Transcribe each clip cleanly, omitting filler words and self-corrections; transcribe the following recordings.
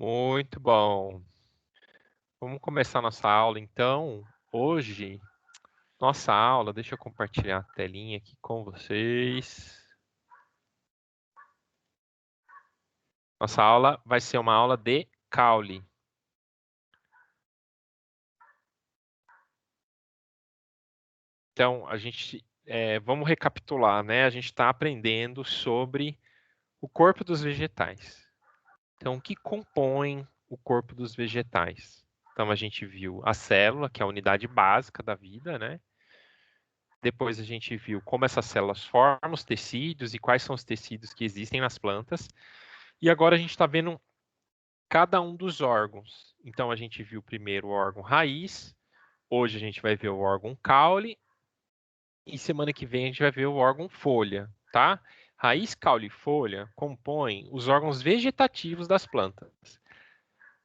Muito bom. Vamos começar nossa aula, então. Hoje, nossa aula, deixa eu compartilhar a telinha aqui com vocês. Nossa aula vai ser uma aula de caule. Então, vamos recapitular, né? A gente está aprendendo sobre o corpo dos vegetais. Então, o que compõe o corpo dos vegetais? Então, a gente viu a célula, que é a unidade básica da vida, né? Depois a gente viu como essas células formam os tecidos e quais são os tecidos que existem nas plantas. E agora a gente está vendo cada um dos órgãos. Então a gente viu primeiro o órgão raiz, hoje a gente vai ver o órgão caule e semana que vem a gente vai ver o órgão folha, tá? Raiz, caule e folha compõem os órgãos vegetativos das plantas.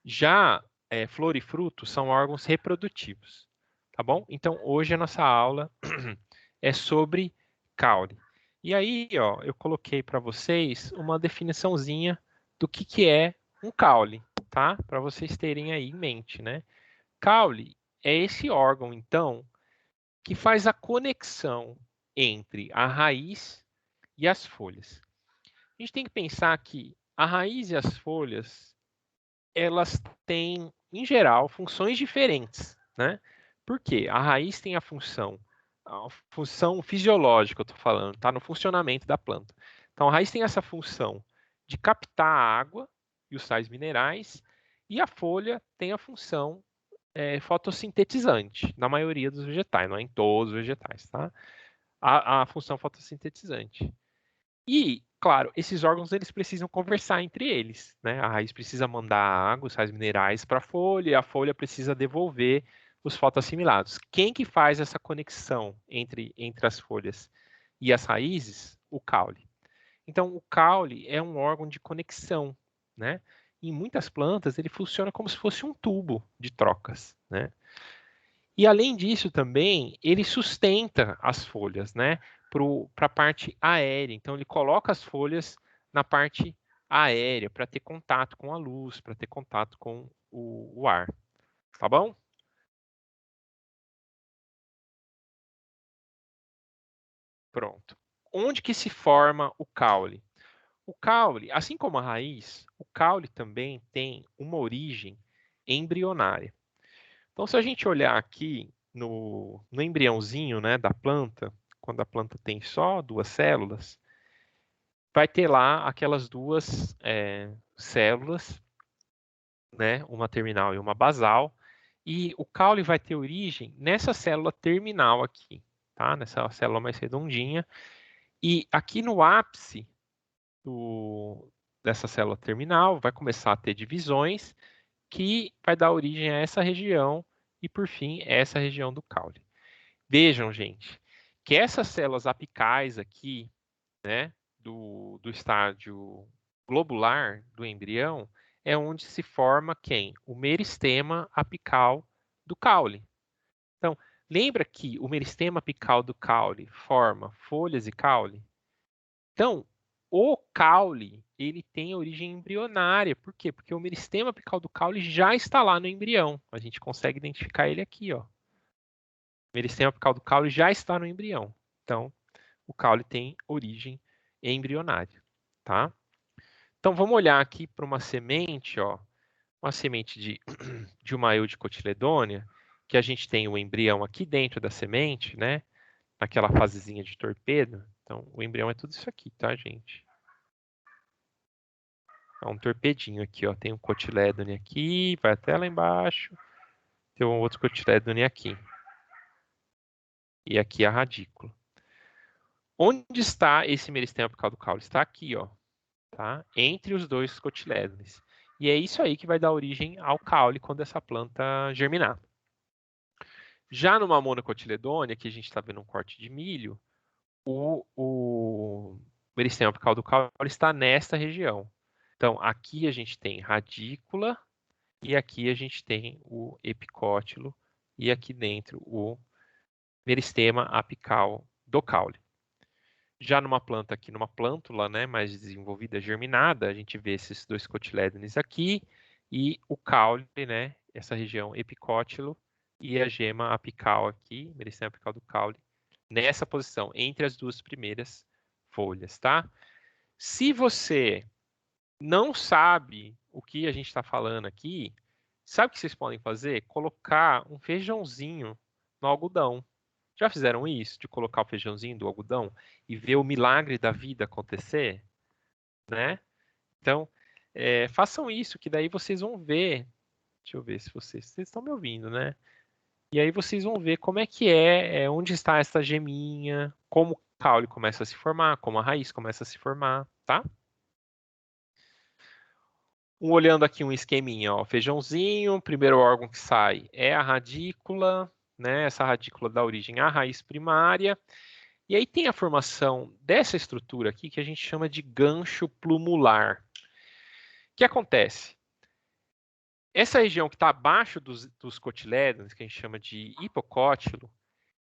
Já flor e fruto são órgãos reprodutivos, tá bom? Então hoje a nossa aula é sobre caule. E aí, ó, eu coloquei para vocês uma definiçãozinha do que é um caule, tá? Para vocês terem aí em mente, né? Caule é esse órgão, então, que faz a conexão entre a raiz e as folhas. A gente tem que pensar que a raiz e as folhas, elas têm, em geral, funções diferentes, né? Por quê? A raiz tem a função fisiológica, eu estou falando, tá? No funcionamento da planta. Então, a raiz tem essa função de captar a água e os sais minerais, e a folha tem a função fotossintetizante, na maioria dos vegetais, não é em todos os vegetais, tá? A função fotossintetizante. E, claro, esses órgãos eles precisam conversar entre eles, né? A raiz precisa mandar a água, os sais minerais para a folha, e a folha precisa devolver os fotoassimilados. Quem que faz essa conexão entre as folhas e as raízes? O caule. Então, o caule é um órgão de conexão, né? Em muitas plantas, ele funciona como se fosse um tubo de trocas, né? E além disso também, ele sustenta as folhas, né, para a parte aérea. Então ele coloca as folhas na parte aérea para ter contato com a luz, para ter contato com o ar. Tá bom? Pronto. Onde que se forma o caule? O caule, assim como a raiz, o caule também tem uma origem embrionária. Então, se a gente olhar aqui no embriãozinho, né, da planta, quando a planta tem só duas células, vai ter lá aquelas duas células, né, uma terminal e uma basal, e o caule vai ter origem nessa célula terminal aqui, tá? Nessa célula mais redondinha, e aqui no ápice dessa célula terminal vai começar a ter divisões que vai dar origem a essa região e, por fim, essa região do caule. Vejam, gente, que essas células apicais aqui, né, do estágio globular do embrião, é onde se forma quem? O meristema apical do caule. Então, lembra que o meristema apical do caule forma folhas e caule? Então, o caule, ele tem origem embrionária. Por quê? Porque o meristema apical do caule já está lá no embrião. A gente consegue identificar ele aqui, ó. O meristema apical do caule já está no embrião. Então, o caule tem origem embrionária, tá? Então, vamos olhar aqui para uma semente, ó, uma semente de uma Eudicotiledônea, que a gente tem o embrião aqui dentro da semente, né? Naquela fasezinha de torpedo. Então, o embrião é tudo isso aqui, tá, gente? É um torpedinho aqui, ó. Tem um cotilédone aqui, vai até lá embaixo. Tem um outro cotilédone aqui. E aqui a radícula. Onde está esse meristema apical do caule? Está aqui, ó. Tá? Entre os dois cotilédones. E é isso aí que vai dar origem ao caule quando essa planta germinar. Já numa monocotiledônia, que a gente está vendo um corte de milho, o meristema apical do caule está nesta região. Então, aqui a gente tem radícula e aqui a gente tem o epicótilo e aqui dentro o meristema apical do caule. Já numa planta aqui, numa plântula, né, mais desenvolvida, germinada, a gente vê esses dois cotilédones aqui e o caule, né, essa região epicótilo e a gema apical aqui, meristema apical do caule, nessa posição, entre as duas primeiras folhas, tá? Se você não sabe o que a gente está falando aqui, sabe o que vocês podem fazer? Colocar um feijãozinho no algodão. Já fizeram isso? De colocar o feijãozinho do algodão e ver o milagre da vida acontecer? Né? Então, façam isso, que daí vocês vão ver. Deixa eu ver se vocês estão me ouvindo, né? E aí vocês vão ver como é que onde está essa geminha, como o caule começa a se formar, como a raiz começa a se formar, tá? Olhando aqui um esqueminha, ó, feijãozinho, primeiro órgão que sai é a radícula, né? Essa radícula dá origem à raiz primária. E aí tem a formação dessa estrutura aqui que a gente chama de gancho plumular. O que acontece? Essa região que está abaixo dos cotilédones, que a gente chama de hipocótilo,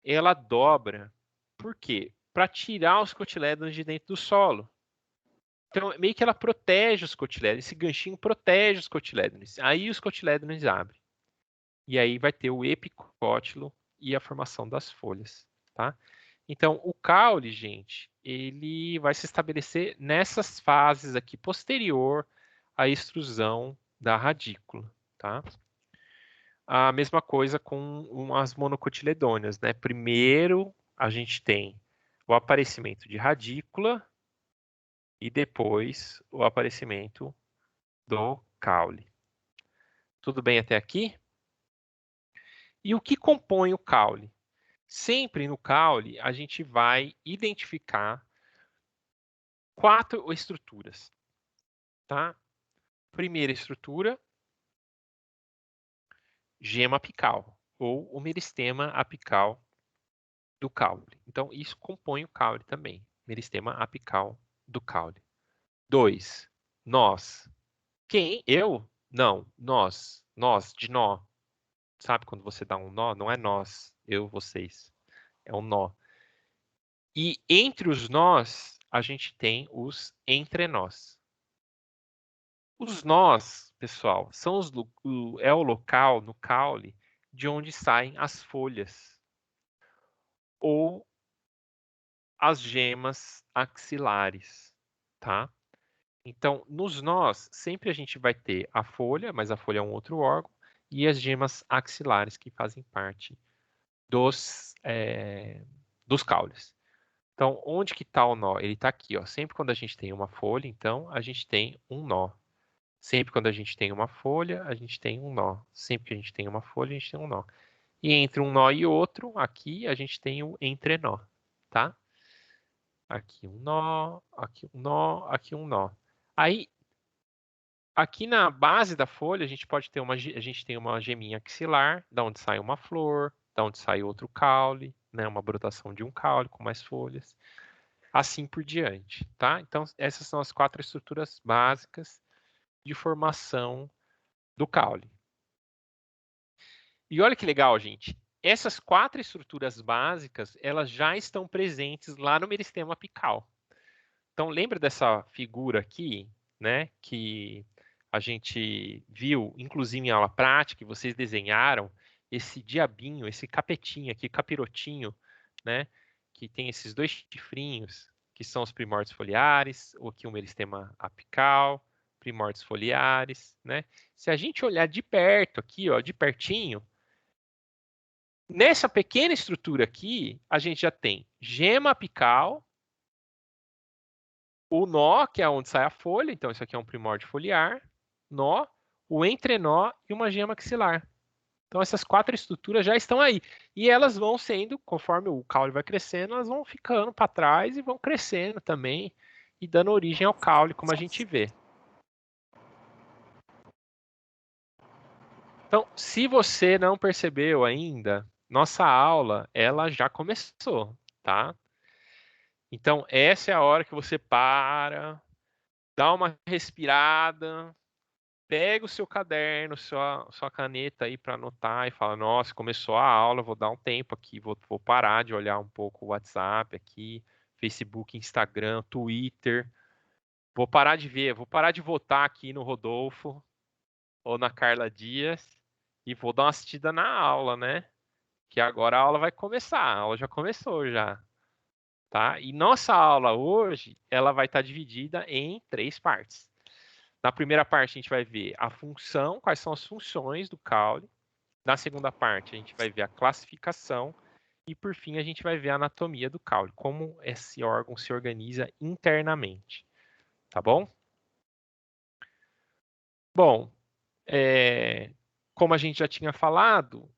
ela dobra. Por quê? Para tirar os cotilédones de dentro do solo. Então, meio que ela protege os cotilédones. Esse ganchinho protege os cotilédones. Aí os cotilédones abrem. E aí vai ter o epicótilo e a formação das folhas, tá? Então, o caule, gente, ele vai se estabelecer nessas fases aqui, posterior à extrusão da radícula, tá? A mesma coisa com as monocotiledôneas, né? Primeiro, a gente tem o aparecimento de radícula e depois o aparecimento do caule. Tudo bem até aqui? E o que compõe o caule? Sempre no caule, a gente vai identificar 4 estruturas, tá? Primeira estrutura, gema apical, ou o meristema apical do caule. Então, isso compõe o caule também, meristema apical do caule. 2, nós. Quem? Eu? Não, nós. Nós, de nó. Sabe quando você dá um nó? Não é nós, eu, vocês. É um nó. E entre os nós, a gente tem os entrenós. Os nós, pessoal, é o local no caule de onde saem as folhas ou as gemas axilares, tá? Então, nos nós, sempre a gente vai ter a folha, mas a folha é um outro órgão, e as gemas axilares que fazem parte dos caules. Então, onde que está o nó? Ele está aqui, ó. Sempre quando a gente tem uma folha, então, a gente tem um nó. Sempre quando a gente tem uma folha, a gente tem um nó. Sempre que a gente tem uma folha, a gente tem um nó. E entre um nó e outro, aqui a gente tem o entrenó, tá? Aqui um nó, aqui um nó, aqui um nó. Aí, aqui na base da folha, a gente pode ter a gente tem uma geminha axilar, da onde sai uma flor, da onde sai outro caule, né? Uma brotação de um caule com mais folhas. Assim por diante, tá? Então, essas são as 4 estruturas básicas de formação do caule. E olha que legal, gente. Essas 4 estruturas básicas, elas já estão presentes lá no meristema apical. Então, lembra dessa figura aqui, né, que a gente viu, inclusive em aula prática, que vocês desenharam esse diabinho, esse capetinho aqui, capirotinho, né, que tem esses 2 chifrinhos, que são os primórdios foliares, ou aqui o meristema apical, primórdios foliares, né? Se a gente olhar de perto aqui, ó, de pertinho, nessa pequena estrutura aqui, a gente já tem gema apical, o nó, que é onde sai a folha, então isso aqui é um primórdio foliar, nó, o entrenó e uma gema axilar. Então essas 4 estruturas já estão aí. E elas vão sendo, conforme o caule vai crescendo, elas vão ficando para trás e vão crescendo também e dando origem ao caule, como a gente vê. Então, se você não percebeu ainda, nossa aula, ela já começou, tá? Então, essa é a hora que você para, dá uma respirada, pega o seu caderno, sua caneta aí para anotar e fala: nossa, começou a aula, vou dar um tempo aqui, vou parar de olhar um pouco o WhatsApp aqui, Facebook, Instagram, Twitter. Vou parar de ver, vou parar de votar aqui no Rodolfo. ou na Carla Dias e vou dar uma assistida na aula, né? Que agora a aula vai começar, a aula já começou já, tá? E nossa aula hoje, ela vai estar dividida em 3 partes. Na primeira parte a gente vai ver a função, quais são as funções do caule. Na segunda parte a gente vai ver a classificação e por fim a gente vai ver a anatomia do caule, como esse órgão se organiza internamente, tá bom? Bom, como a gente já tinha falado,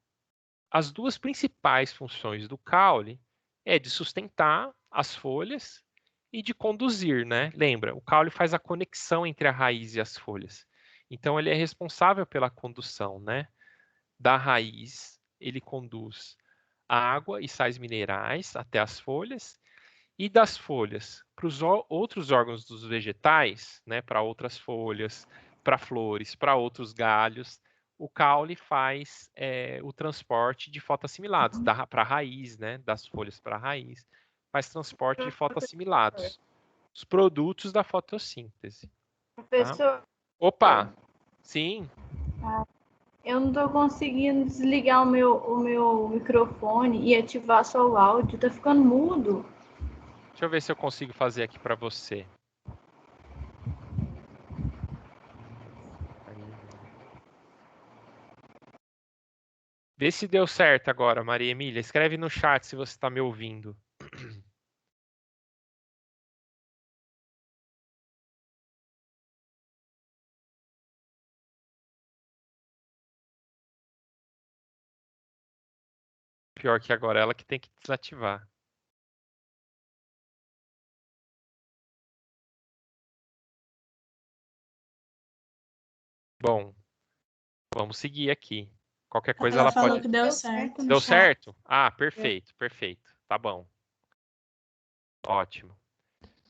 as duas principais funções do caule é de sustentar as folhas e de conduzir, né? Lembra, o caule faz a conexão entre a raiz e as folhas. Então ele é responsável pela condução, né? Da raiz, ele conduz água e sais minerais até as folhas e das folhas para os outros órgãos dos vegetais, né? Para outras folhas, para flores, para outros galhos o caule faz o transporte de fotoassimilados para a raiz, né, das folhas para a raiz, faz transporte de fotoassimilados, os produtos da fotossíntese. Tá? Professor. Opa, sim. Eu não estou conseguindo desligar o meu microfone e ativar só o áudio, tá ficando mudo. Deixa eu ver se eu consigo fazer aqui para você. Vê se deu certo agora, Maria Emília. Escreve no chat se você está me ouvindo. Pior que agora, ela que tem que desativar. Bom, vamos seguir aqui. Qualquer coisa Ela ela falou pode... que deu certo no Deu chat. certo? Ah, perfeito, perfeito. Tá bom. Ótimo.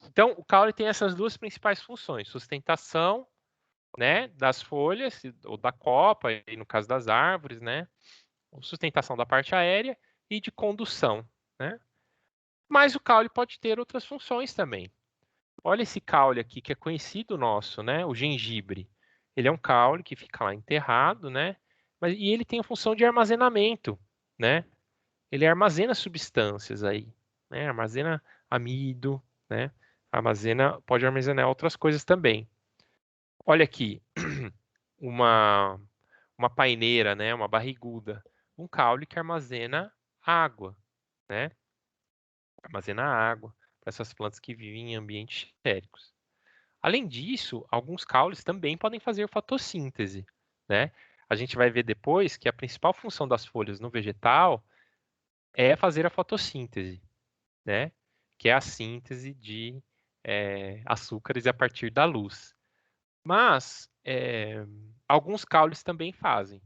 Então, o caule tem essas duas principais funções: sustentação, né, das folhas ou da copa, e no caso das árvores, né, sustentação da parte aérea e de condução, né? Mas o caule pode ter outras funções também. Olha esse caule aqui que é conhecido nosso, né, o gengibre. Ele é um caule que fica lá enterrado, né? E ele tem a função de armazenamento, né? Ele armazena substâncias aí, né? Armazena amido, né? Pode armazenar outras coisas também. Olha aqui, uma, uma paineira, né? Uma barriguda, um caule que armazena água, né? Armazena água para essas plantas que vivem em ambientes térricos. Além disso, alguns caules também podem fazer fotossíntese, né? A gente vai ver depois que a principal função das folhas no vegetal é fazer a fotossíntese, né? Que é a síntese de açúcares a partir da luz. Mas alguns caules também fazem.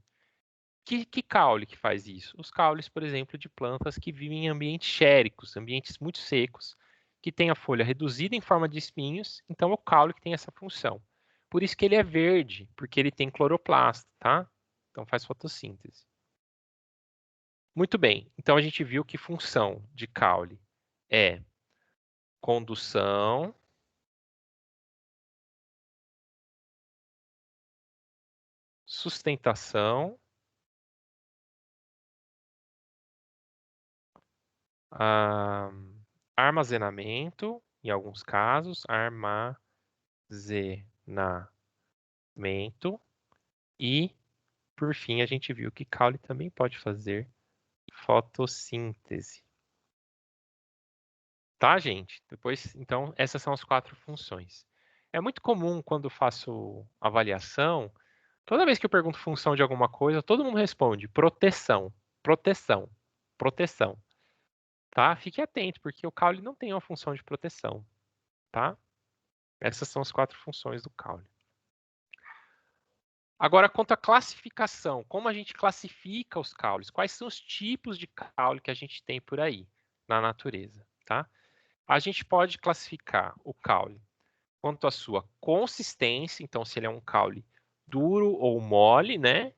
Que caule que faz isso? Os caules, por exemplo, de plantas que vivem em ambientes xéricos, ambientes muito secos, que tem a folha reduzida em forma de espinhos, então é o caule que tem essa função. Por isso que ele é verde, porque ele tem cloroplasto, tá? Então faz fotossíntese. Muito bem, então a gente viu que função de caule é condução, sustentação, armazenamento, em alguns casos, armazenamento, e, por fim, a gente viu que caule também pode fazer fotossíntese. Tá, gente? Depois, então, essas são as 4 funções. É muito comum quando faço avaliação, toda vez que eu pergunto função de alguma coisa, todo mundo responde proteção, proteção, proteção. Tá? Fique atento, porque o caule não tem uma função de proteção, tá? Essas são as 4 funções do caule. Agora, quanto à classificação, como a gente classifica os caules? Quais são os tipos de caule que a gente tem por aí na natureza, tá? A gente pode classificar o caule quanto à sua consistência, então se ele é um caule duro ou mole, né?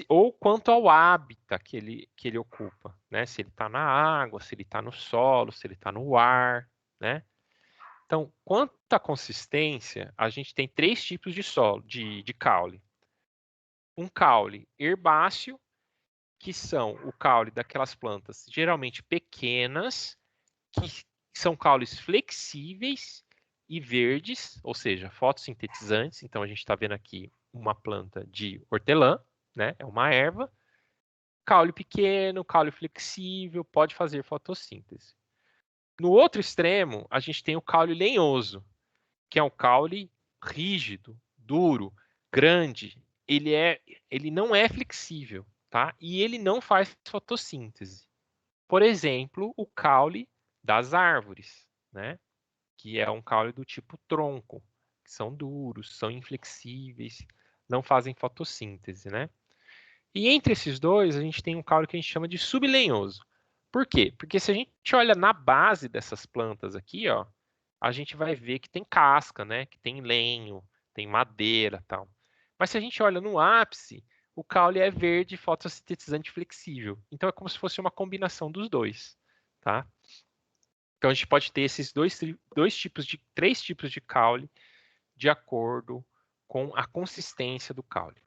Ou quanto ao hábitat que ele ocupa, né? Se ele está na água, se ele está no solo, se ele está no ar, né? Então, quanto à consistência, a gente tem 3 tipos de solo, de caule. Um caule herbáceo, que são o caule daquelas plantas geralmente pequenas, que são caules flexíveis e verdes, ou seja, fotossintetizantes. Então, a gente está vendo aqui uma planta de hortelã, né? É uma erva. Caule pequeno, caule flexível, pode fazer fotossíntese. No outro extremo, a gente tem o caule lenhoso, que é um caule rígido, duro, grande. Ele não é flexível, tá? E ele não faz fotossíntese. Por exemplo, o caule das árvores, né? Que é um caule do tipo tronco, que são duros, são inflexíveis, não fazem fotossíntese, né? E entre esses dois, a gente tem um caule que a gente chama de sublenhoso. Por quê? Porque se a gente olha na base dessas plantas aqui, ó, a gente vai ver que tem casca, né? Que tem lenho, tem madeira, tal. Mas se a gente olha no ápice, o caule é verde fotossintetizante flexível. Então é como se fosse uma combinação dos dois, tá? Então a gente pode ter esses três tipos de caule de acordo com a consistência do caule.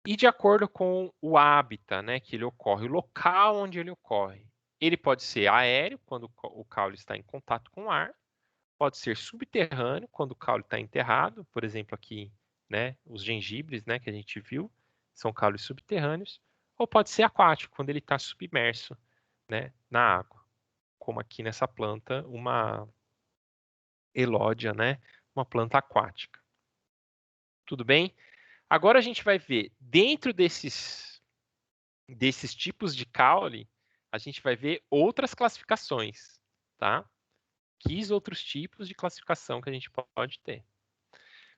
E de acordo com o hábitat, né, que ele ocorre, o local onde ele ocorre. Ele pode ser aéreo, quando o caule está em contato com o ar, pode ser subterrâneo, quando o caule está enterrado, por exemplo aqui, né, os gengibres, né, que a gente viu, são caules subterrâneos, ou pode ser aquático, quando ele está submerso, né, na água, como aqui nessa planta, uma elódia, né, uma planta aquática. Tudo bem? Agora a gente vai ver, dentro desses tipos de caule, a gente vai ver outras classificações, tá? Que outros tipos de classificação que a gente pode ter.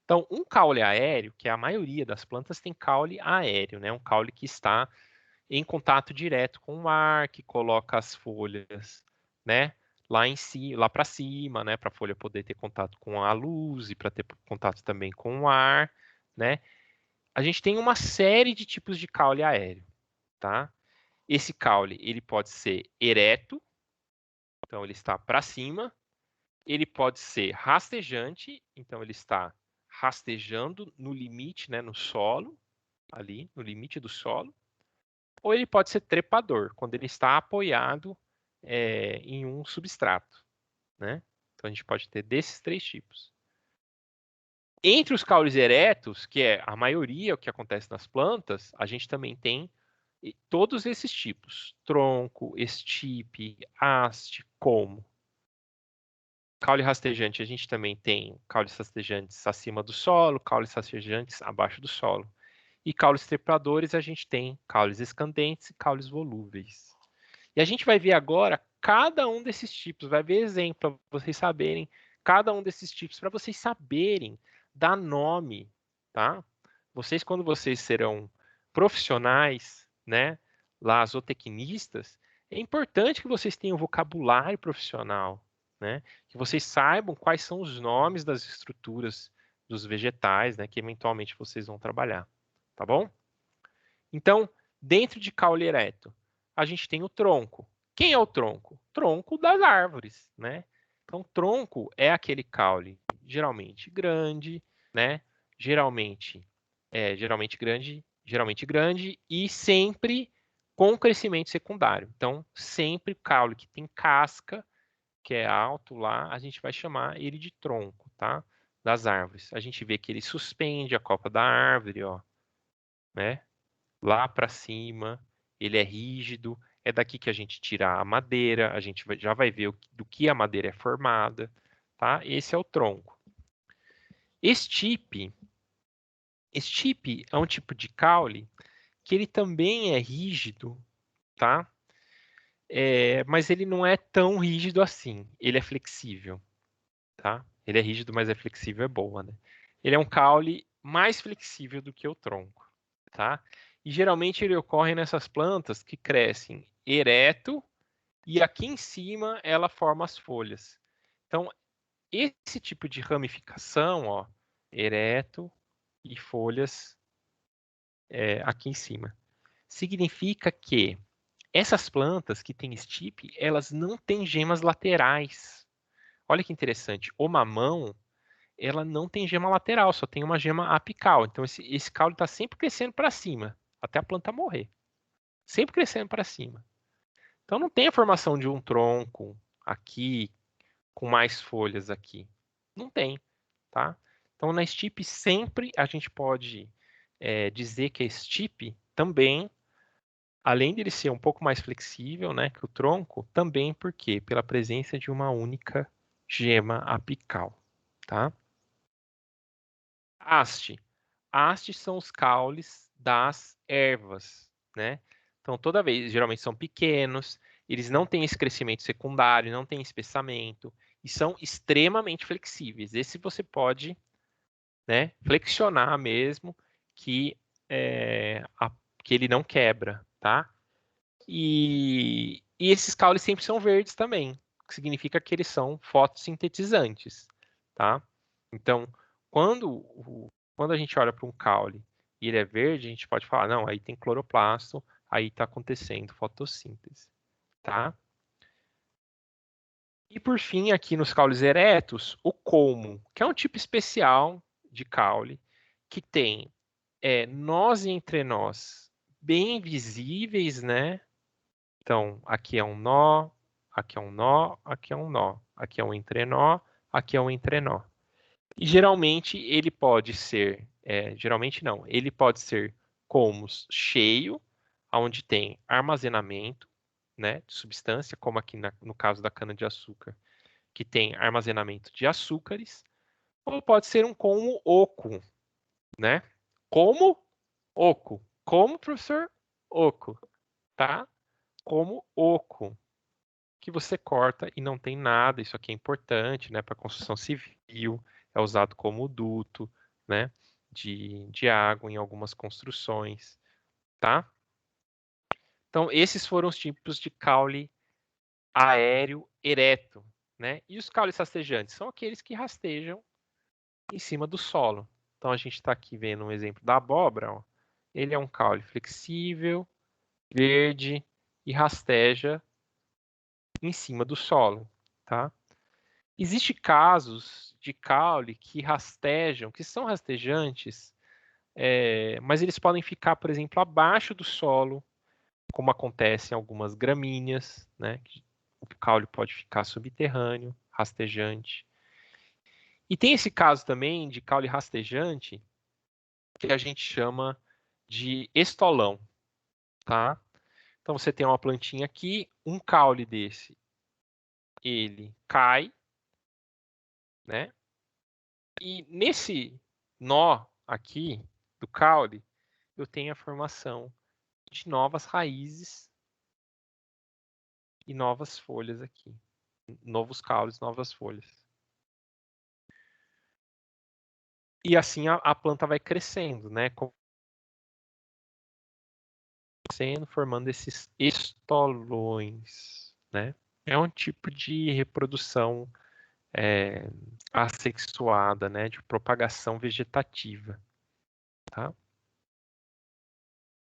Então, um caule aéreo, que é a maioria das plantas tem caule aéreo, né? Um caule que está em contato direto com o ar, que coloca as folhas, né? Lá em cima, lá para cima, né? Para a folha poder ter contato com a luz e para ter contato também com o ar, né? A gente tem uma série de tipos de caule aéreo, tá? Esse caule, ele pode ser ereto, então ele está para cima. Ele pode ser rastejante, então ele está rastejando no limite, né, no solo, ali, no limite do solo. Ou ele pode ser trepador, quando ele está apoiado em um substrato, né? Então a gente pode ter desses 3 tipos. Entre os caules eretos, que é a maioria o que acontece nas plantas, a gente também tem todos esses tipos: tronco, estipe, haste, colmo. Caule rastejante, a gente também tem caules rastejantes acima do solo, caules rastejantes abaixo do solo. E caules trepadores, a gente tem caules escandentes e caules volúveis. E a gente vai ver agora cada um desses tipos, vai ver exemplo para vocês saberem cada um desses tipos, para vocês saberem dar nome, tá? Vocês, quando vocês serão profissionais, né, lá zootecnistas, é importante que vocês tenham vocabulário profissional, né? Que vocês saibam quais são os nomes das estruturas dos vegetais, né, que eventualmente vocês vão trabalhar, tá bom? Então, dentro de caule ereto, a gente tem o tronco. Quem é o tronco? Tronco das árvores, né? Então, tronco é aquele caule geralmente grande, né? Geralmente grande e sempre com crescimento secundário. Então, sempre caule que tem casca, que é alto lá, a gente vai chamar ele de tronco, tá? Das árvores. A gente vê que ele suspende a copa da árvore, ó, né? Lá para cima, ele é rígido, é daqui que a gente tira a madeira, a gente já vai ver do que a madeira é formada, tá? Esse é o tronco. Estipe é um tipo de caule que ele também é rígido, tá? Mas ele não é tão rígido assim, ele é flexível, tá? Ele é rígido, mas é flexível, é boa, né? Ele é um caule mais flexível do que o tronco, tá? E geralmente ele ocorre nessas plantas que crescem ereto e aqui em cima ela forma as folhas. Então, esse tipo de ramificação, ó, ereto e folhas aqui em cima, significa que essas plantas que têm estipe, elas não têm gemas laterais. olha que interessante, o mamão, ela não tem gema lateral, só tem uma gema apical. Então, esse caule está sempre crescendo para cima, até a planta morrer. Sempre crescendo para cima. Então, não tem a formação de um tronco aqui, com mais folhas aqui. Não tem, tá? Então, na estipe, sempre a gente pode dizer que a estipe também, além de ele ser um pouco mais flexível, né, que o tronco, também por quê? Pela presença de uma única gema apical, tá? Haste. Hastes são os caules das ervas, né? Então, toda vez, geralmente são pequenos, eles não têm esse crescimento secundário, não têm espessamento, e são extremamente flexíveis. Esse você pode, né, flexionar mesmo, que, que ele não quebra, tá? E esses caules sempre são verdes também, o que significa que eles são fotossintetizantes, tá? Então, quando a gente olha para um caule e ele é verde, a gente pode falar, não, aí tem cloroplasto, aí está acontecendo fotossíntese, tá? E por fim, aqui nos caules eretos, o colmo, que é um tipo especial de caule, que tem nós e entrenós bem visíveis, né? Então, aqui é um nó, aqui é um nó, aqui é um nó, aqui é um entrenó, aqui é um entrenó. E geralmente ele pode ser, geralmente não, ele pode ser colmos cheio, onde tem armazenamento, né, de substância, como aqui no caso da cana-de-açúcar, que tem armazenamento de açúcares, ou pode ser um colmo oco, né? Como oco. Como, professor? Oco, tá? Como oco, que você corta e não tem nada. Isso aqui é importante, né, para construção civil, é usado como duto, né, de água em algumas construções, tá? Então, esses foram os tipos de caule aéreo ereto, né? E os caules rastejantes são aqueles que rastejam em cima do solo. Então, a gente está aqui vendo um exemplo da abóbora, ó. Ele é um caule flexível, verde e rasteja em cima do solo, tá? Existem casos de caule que rastejam, que são rastejantes, mas eles podem ficar, por exemplo, abaixo do solo, como acontece em algumas gramíneas, né? O caule pode ficar subterrâneo, rastejante. E tem esse caso também de caule rastejante, que a gente chama de estolão, tá? Então você tem uma plantinha aqui, um caule desse, ele cai, né? E nesse nó aqui do caule, eu tenho a formação de novas raízes e novas folhas aqui. Novos caules, novas folhas. E assim a planta vai crescendo, né? Crescendo, formando esses estolões, né? É um tipo de reprodução assexuada, né? De propagação vegetativa, tá?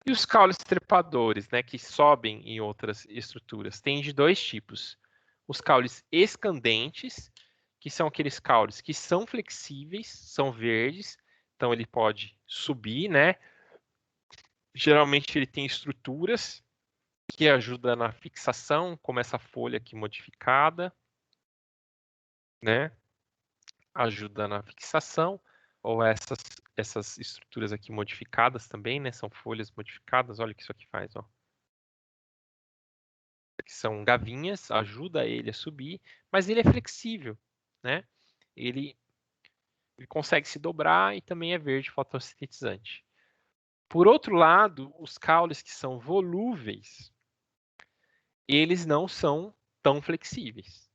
E os caules trepadores, né, que sobem em outras estruturas, tem de dois tipos. Os caules escandentes, que são aqueles caules que são flexíveis, são verdes, então ele pode subir, né? Geralmente ele tem estruturas que ajudam na fixação, como essa folha aqui modificada, né? Ajuda na fixação, ou essas estruturas aqui modificadas também, né? São folhas modificadas, olha o que isso aqui faz, ó. Que são gavinhas, ajuda ele a subir, mas ele é flexível, né? Ele consegue se dobrar e também é verde fotossintetizante. Por outro lado, os caules que são volúveis, eles não são tão flexíveis.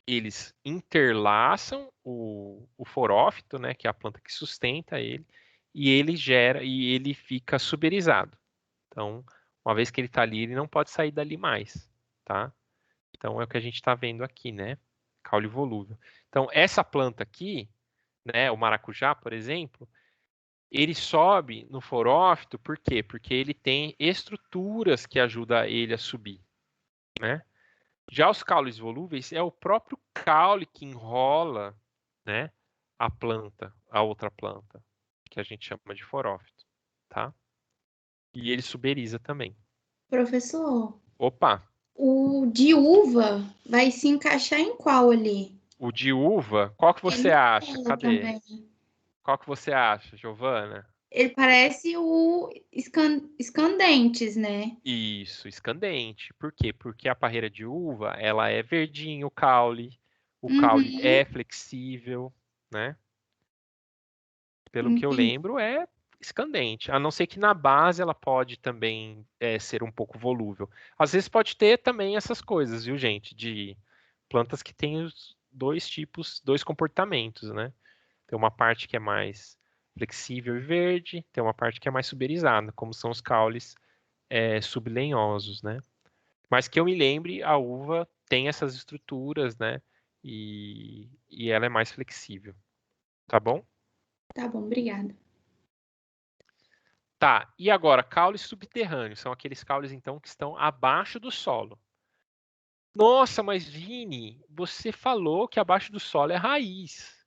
Eles interlaçam o forófito, né, que é a planta que sustenta ele, e ele fica suberizado. Então, uma vez que ele está ali, ele não pode sair dali mais, tá? Então é o que a gente está vendo aqui, né? Caule volúvel. Então essa planta aqui, né, o maracujá, por exemplo, ele sobe no forófito, por quê? Porque ele tem estruturas que ajudam ele a subir, né? Já os caules volúveis é o próprio caule que enrola, né, a outra planta, que a gente chama de forófito, tá? E ele suberiza também. Professor, Opa, o de uva vai se encaixar em qual ali? o de uva, qual que você Ele acha? enrola Cadê? também. Qual que você acha, Giovana? Ele parece o escandentes, né? Isso, escandente. Por quê? Porque a parreira de uva, ela é verdinho, o caule Uhum, é flexível, né? Pelo que eu entendi. lembro, é escandente. A não ser que na base ela pode também ser um pouco volúvel. Às vezes pode ter também essas coisas, viu, gente? De plantas que têm os dois tipos, dois comportamentos, né? Tem uma parte que é mais flexível e verde, tem uma parte que é mais suberizada, como são os caules sublenhosos, né? Mas que eu me lembre, a uva tem essas estruturas, né? E ela é mais flexível, tá bom? Tá bom, obrigada. Tá, e agora, caules subterrâneos, são aqueles caules, então, que estão abaixo do solo. Nossa, mas Vini, você falou que abaixo do solo é raiz.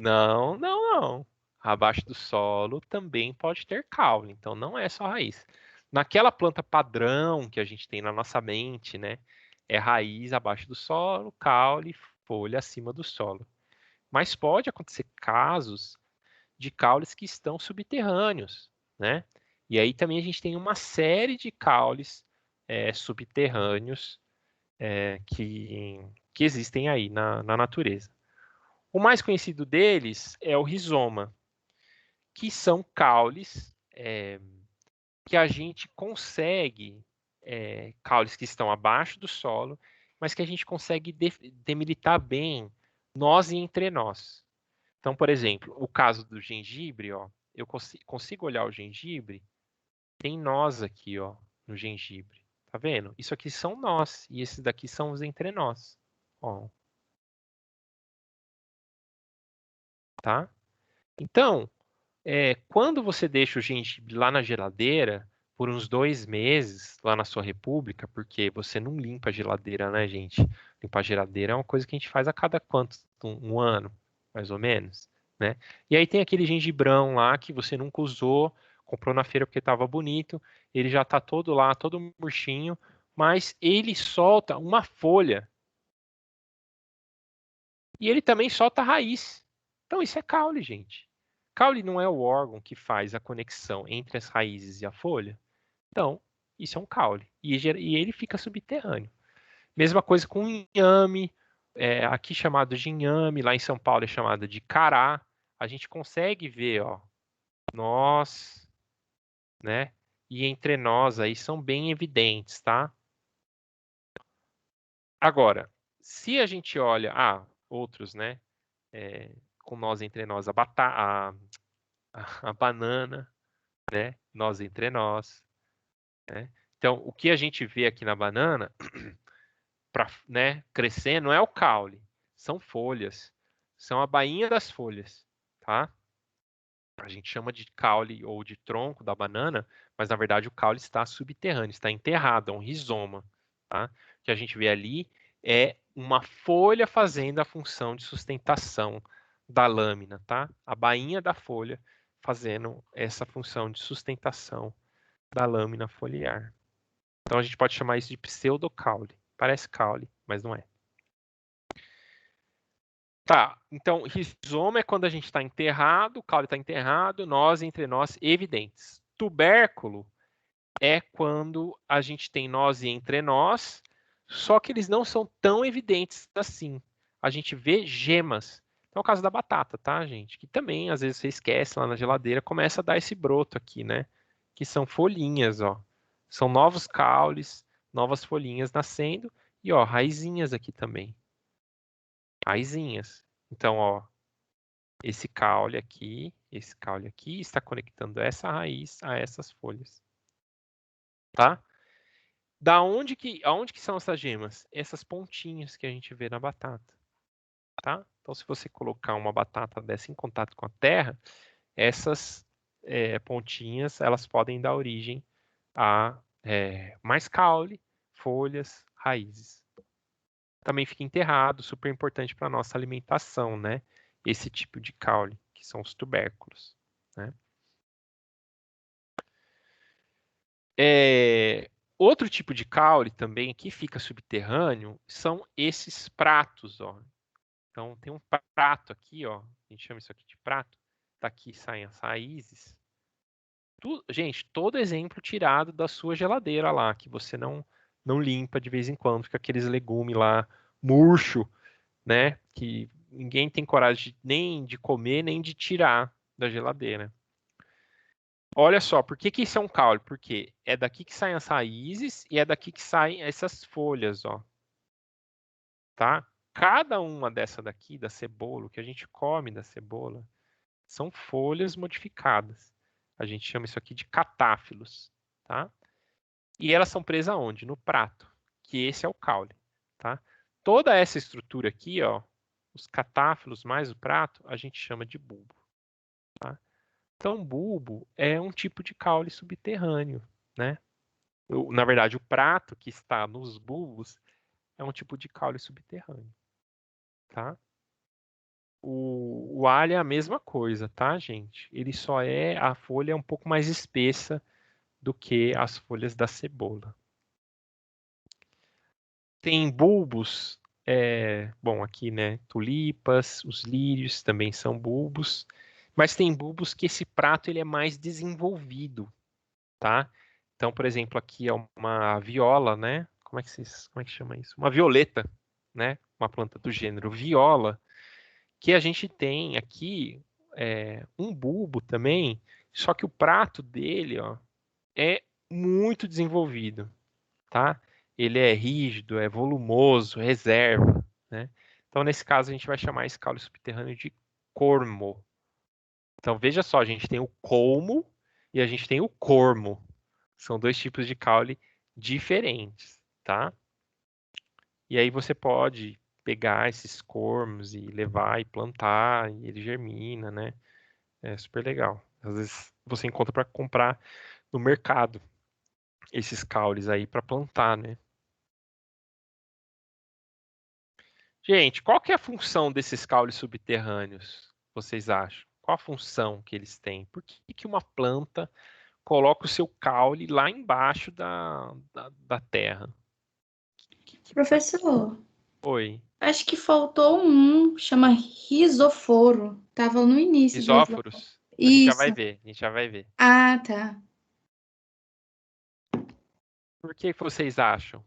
Não, não, não. Abaixo do solo também pode ter caule, então não é só raiz. Naquela planta padrão que a gente tem na nossa mente, né? É raiz abaixo do solo, caule, folha acima do solo. Mas pode acontecer casos de caules que estão subterrâneos, né? E aí também a gente tem uma série de caules subterrâneos que existem aí na natureza. O mais conhecido deles é o rizoma, que são caules que a gente consegue, caules que estão abaixo do solo, mas que a gente consegue demilitar bem nós e entre nós. Então, por exemplo, o caso do gengibre, ó, eu consigo olhar o gengibre, tem nós aqui, ó, no gengibre. Tá vendo? Isso aqui são nós e esses daqui são os entre nós. Ó, tá? Então, quando você deixa o gengibre lá na geladeira por uns 2 meses, lá na sua república, porque você não limpa a geladeira, né, gente? Limpar a geladeira é uma coisa que a gente faz a cada quanto? Um ano, mais ou menos, né? E aí tem aquele gengibrão lá que você nunca usou, comprou na feira porque estava bonito, ele já está todo lá, todo murchinho, mas ele solta uma folha. E ele também solta raiz. Então isso é caule, gente. Caule não é o órgão que faz a conexão entre as raízes e a folha. Então, isso é um caule. E ele fica subterrâneo. Mesma coisa com inhame, aqui chamado de inhame, lá em São Paulo é chamado de cará. A gente consegue ver, ó, nós, né? E entre nós aí são bem evidentes, tá? Agora, se a gente olha, outros, né? Com nós entre nós, a banana, né? Nós entre nós, né? Então, o que a gente vê aqui na banana, para, né, crescer, não é o caule, são folhas, são a bainha das folhas, tá? A gente chama de caule ou de tronco da banana, mas na verdade o caule está subterrâneo, está enterrado, é um rizoma, tá? O que a gente vê ali é uma folha fazendo a função de sustentação da lâmina, tá? A bainha da folha fazendo essa função de sustentação da lâmina foliar. Então a gente pode chamar isso de pseudocaule. Parece caule, mas não é. Tá, então rizoma é quando a gente está enterrado, o caule está enterrado, nós entre nós evidentes. Tubérculo é quando a gente tem nós e entre nós, só que eles não são tão evidentes assim. A gente vê gemas. Então é o caso da batata, tá, gente? Que também às vezes você esquece lá na geladeira, começa a dar esse broto aqui, né? Que são folhinhas, ó. São novos caules, novas folhinhas nascendo e ó, raizinhas aqui também. Raizinhas. Então, ó, esse caule aqui está conectando essa raiz a essas folhas, tá? Aonde que são essas gemas? Essas pontinhas que a gente vê na batata, tá? Então, se você colocar uma batata dessa em contato com a terra, essas pontinhas, elas podem dar origem a mais caule, folhas, raízes, também fica enterrado, super importante para a nossa alimentação, né? Esse tipo de caule, que são os tubérculos, né? Outro tipo de caule também que fica subterrâneo são esses pratos, ó. Então tem um prato aqui, ó. A gente chama isso aqui de prato. Daqui saem as raízes. Gente, todo exemplo tirado da sua geladeira lá, que você não limpa de vez em quando, fica aqueles legumes lá murcho, né? Que ninguém tem coragem nem de comer, nem de tirar da geladeira. Olha só, por que isso é um caule? Porque é daqui que saem as raízes e é daqui que saem essas folhas, ó. Tá? Cada uma dessa daqui, da cebola, o que a gente come da cebola, são folhas modificadas. A gente chama isso aqui de catáfilos, tá? E elas são presas aonde? No prato, que esse é o caule, tá? Toda essa estrutura aqui, ó, os catáfilos mais o prato, a gente chama de bulbo, tá? Então, bulbo é um tipo de caule subterrâneo, né? Na verdade, o prato que está nos bulbos é um tipo de caule subterrâneo, tá? O alho é a mesma coisa, tá, gente? A folha é um pouco mais espessa do que as folhas da cebola. Tem bulbos, bom, aqui, né? Tulipas, os lírios também são bulbos, mas tem bulbos que esse prato ele é mais desenvolvido, tá? Então, por exemplo, aqui é uma viola, né? Como é que chama isso? Uma violeta, né? Uma planta do gênero viola, que a gente tem aqui um bulbo também, só que o prato dele, ó, é muito desenvolvido, tá? Ele é rígido, é volumoso, reserva, né? Então, nesse caso, a gente vai chamar esse caule subterrâneo de cormo. Então, veja só, a gente tem o colmo e a gente tem o cormo. São dois tipos de caule diferentes, tá? E aí você pode pegar esses cormos e levar e plantar, e ele germina, né? É super legal. Às vezes você encontra para comprar no mercado esses caules aí para plantar, né? Gente, qual que é a função desses caules subterrâneos, vocês acham? Qual a função que eles têm? Por que uma planta coloca o seu caule lá embaixo da terra? Professor, Oi, acho que faltou um, chama risoforo. Tava no início do slide. isóforos? A gente já vai Isso. ver, a gente já vai ver. Ah, tá. Por que vocês acham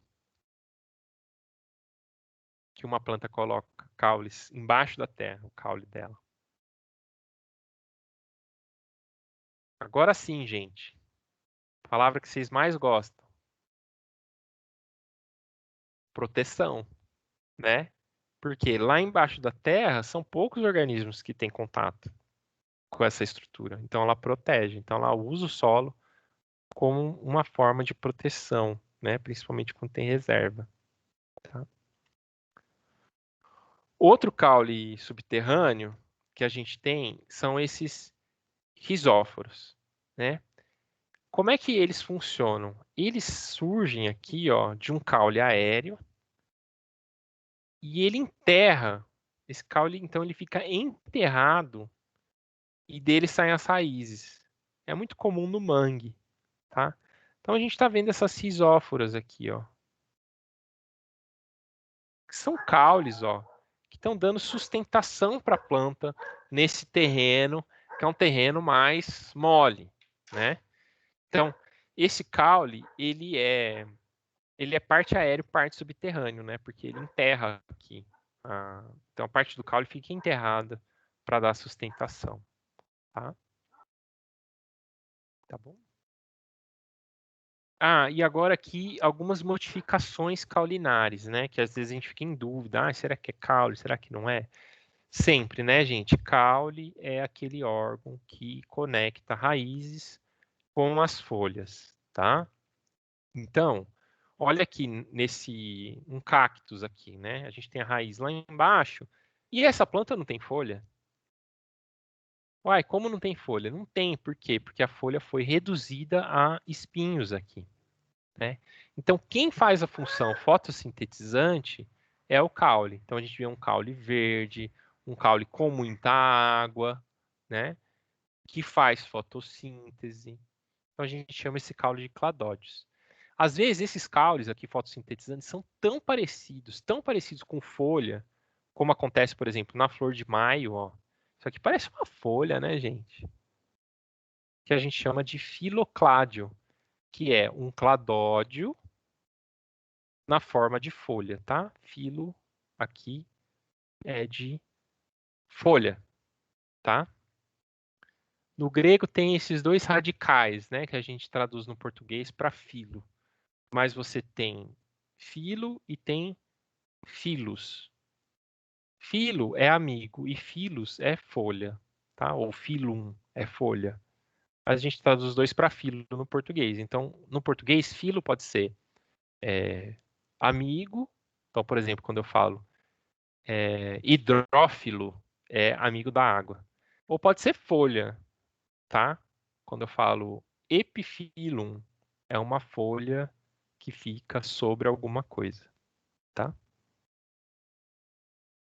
que uma planta coloca caules embaixo da terra, o caule dela? Agora sim, gente. Palavra que vocês mais gostam. Proteção, né? Porque lá embaixo da terra são poucos organismos que têm contato com essa estrutura. Então ela protege, então ela usa o solo como uma forma de proteção, né? Principalmente quando tem reserva. Tá? Outro caule subterrâneo que a gente tem são esses risóforos, né? Como é que eles funcionam? Eles surgem aqui, ó, de um caule aéreo e ele enterra. Esse caule, então, ele fica enterrado e dele saem as raízes. É muito comum no mangue, tá? Então a gente está vendo essas risóforas aqui, ó. Que são caules, ó, que estão dando sustentação para a planta nesse terreno, que é um terreno mais mole, né? Então, esse caule, ele é parte aéreo, parte subterrâneo, né? Porque ele enterra aqui. Então, a parte do caule fica enterrada para dar sustentação, tá? Tá bom? E agora aqui algumas modificações caulinares, né? Que às vezes a gente fica em dúvida. Será que é caule? Será que não é? Sempre, né, gente? Caule é aquele órgão que conecta raízes com as folhas, tá? Então, olha aqui um cactus aqui, né? A gente tem a raiz lá embaixo e essa planta não tem folha. Uai, como não tem folha? Não tem, por quê? Porque a folha foi reduzida a espinhos aqui, né? Então, quem faz a função fotossintetizante é o caule. Então a gente vê um caule verde, um caule com muita água, né? Que faz fotossíntese. Então a gente chama esse caule de cladódios. Às vezes esses caules aqui fotossintetizantes são tão parecidos com folha, como acontece, por exemplo, na flor de maio, ó. Isso aqui parece uma folha, né, gente? Que a gente chama de filocládio, que é um cladódio na forma de folha, tá? Filo aqui é de folha, tá? No grego tem esses dois radicais, né, que a gente traduz no português para filo. Mas você tem filo e tem filos. Filo é amigo e filos é folha, tá? Ou filum é folha. A gente traduz os dois para filo no português. Então, no português, filo pode ser amigo. Então, por exemplo, quando eu falo hidrófilo, é amigo da água. Ou pode ser folha, tá? Quando eu falo epifilum, é uma folha que fica sobre alguma coisa, tá?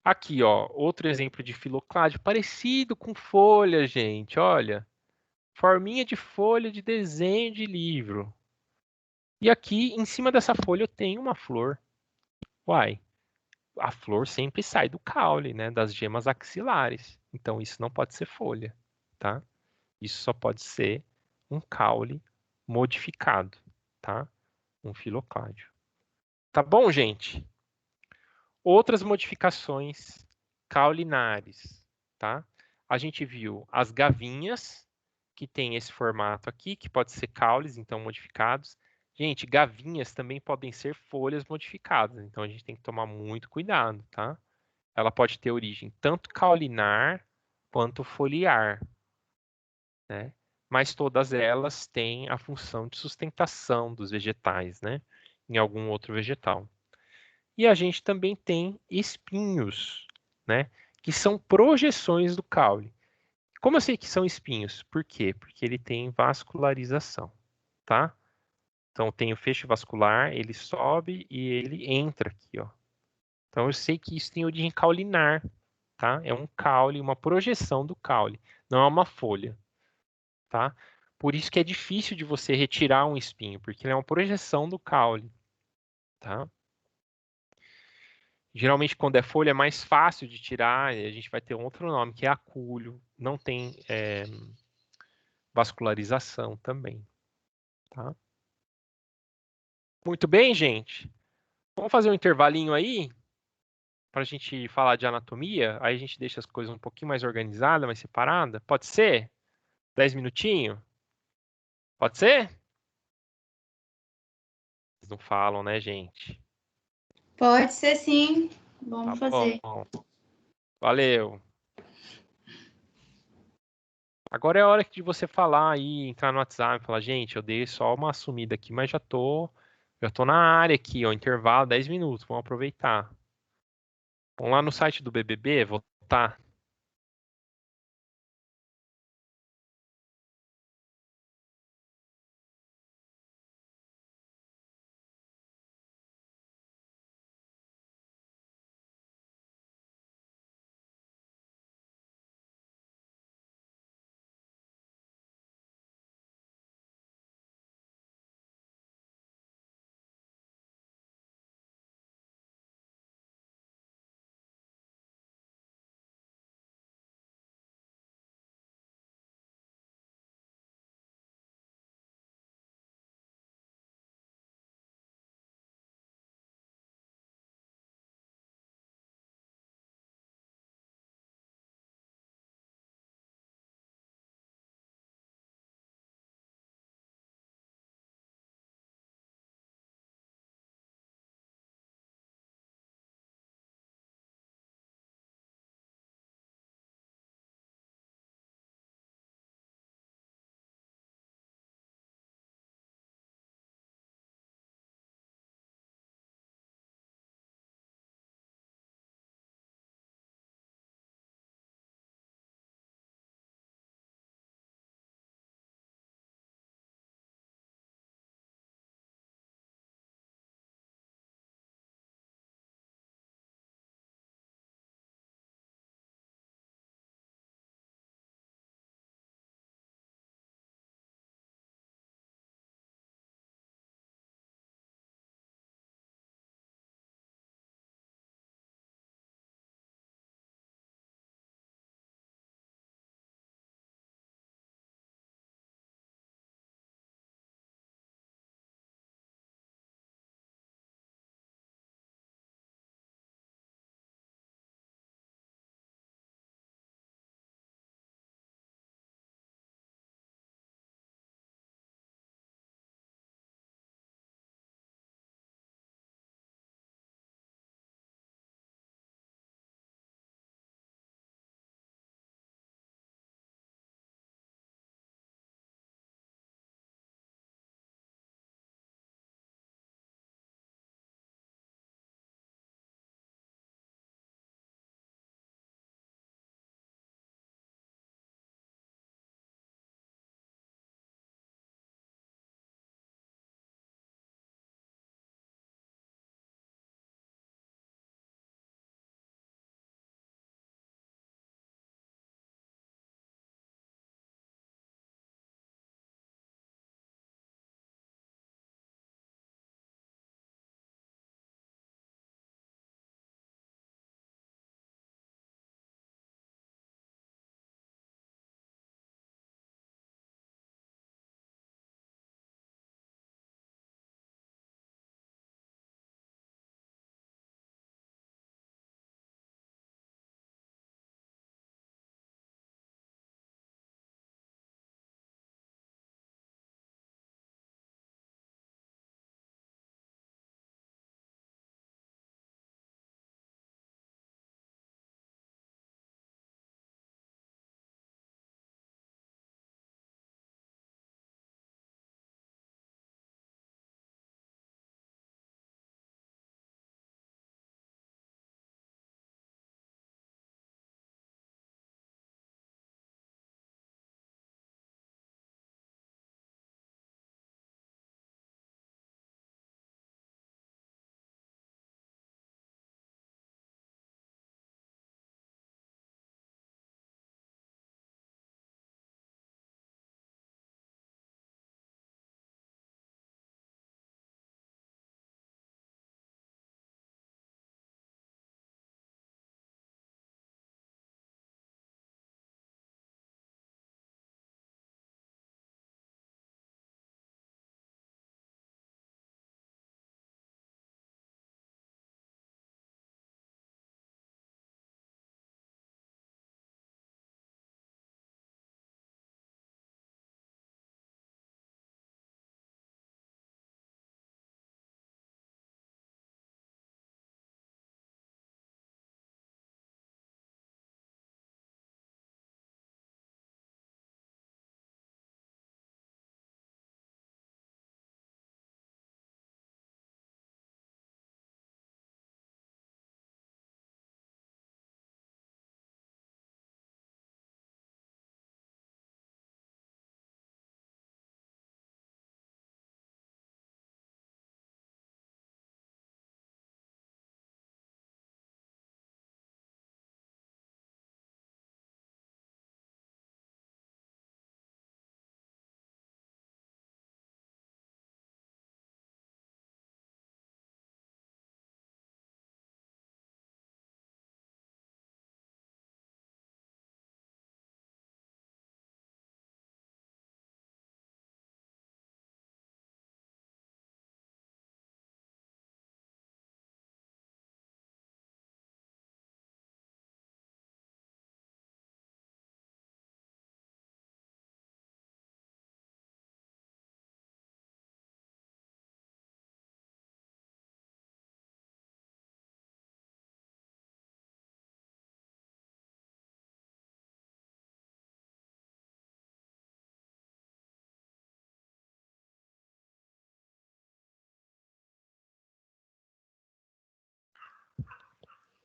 Aqui, ó, outro exemplo de filocládio, parecido com folha, gente, olha. Forminha de folha de desenho de livro. E aqui, em cima dessa folha, eu tenho uma flor. Uai, a flor sempre sai do caule, né, das gemas axilares. Então, isso não pode ser folha, tá? Isso só pode ser um caule modificado, tá? Um filocládio. Tá bom, gente? Outras modificações caulinares, tá? A gente viu as gavinhas, que tem esse formato aqui, que pode ser caules, então modificados. Gente, gavinhas também podem ser folhas modificadas, então a gente tem que tomar muito cuidado, tá? Ela pode ter origem tanto caulinar quanto foliar, né? Mas todas elas têm a função de sustentação dos vegetais, né? Em algum outro vegetal. E a gente também tem espinhos, né? Que são projeções do caule. Como eu sei que são espinhos? Por quê? Porque ele tem vascularização, tá? Então tem o feixe vascular, ele sobe e ele entra aqui, ó. Então eu sei que isso tem origem caulinar, tá? É um caule, uma projeção do caule, não é uma folha, tá? Por isso que é difícil de você retirar um espinho, porque ele é uma projeção do caule, tá? Geralmente, quando é folha, é mais fácil de tirar, e a gente vai ter um outro nome, que é acúlio. Não tem vascularização também, tá? Muito bem, gente. Vamos fazer um intervalinho aí, para a gente falar de anatomia. Aí a gente deixa as coisas um pouquinho mais organizadas, mais separadas. Pode ser? 10 minutinhos? Pode ser? Vocês não falam, né, gente? Pode ser sim. Tá Vamos bom. fazer. Valeu. Agora é a hora de você falar aí, entrar no WhatsApp e falar, gente, eu dei só uma sumida aqui, mas já tô na área aqui, ó, intervalo, 10 minutos, vamos aproveitar. Vamos lá no site do BBB, votar.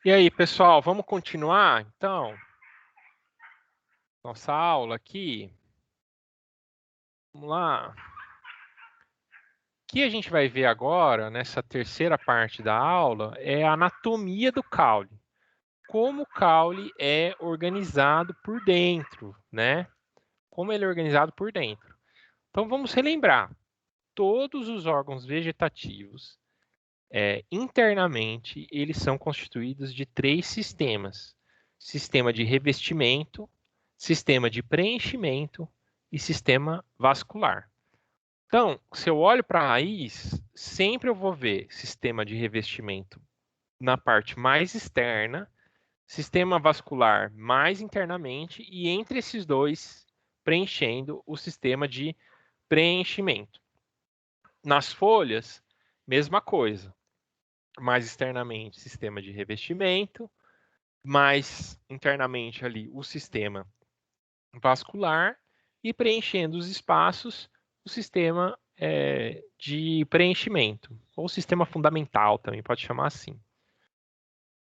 E aí, pessoal, vamos continuar, então? Nossa aula aqui. Vamos lá. O que a gente vai ver agora, nessa terceira parte da aula, é a anatomia do caule. Como o caule é organizado por dentro, né? Como ele é organizado por dentro. Então, vamos relembrar. Todos os órgãos vegetativos, internamente, eles são constituídos de 3 sistemas. Sistema de revestimento, sistema de preenchimento e sistema vascular. Então, se eu olho para a raiz, sempre eu vou ver sistema de revestimento na parte mais externa, sistema vascular mais internamente e entre esses dois, preenchendo o sistema de preenchimento. Nas folhas, mesma coisa. Mais externamente, sistema de revestimento, mais internamente ali o sistema vascular e preenchendo os espaços, o sistema de preenchimento, ou sistema fundamental também, pode chamar assim.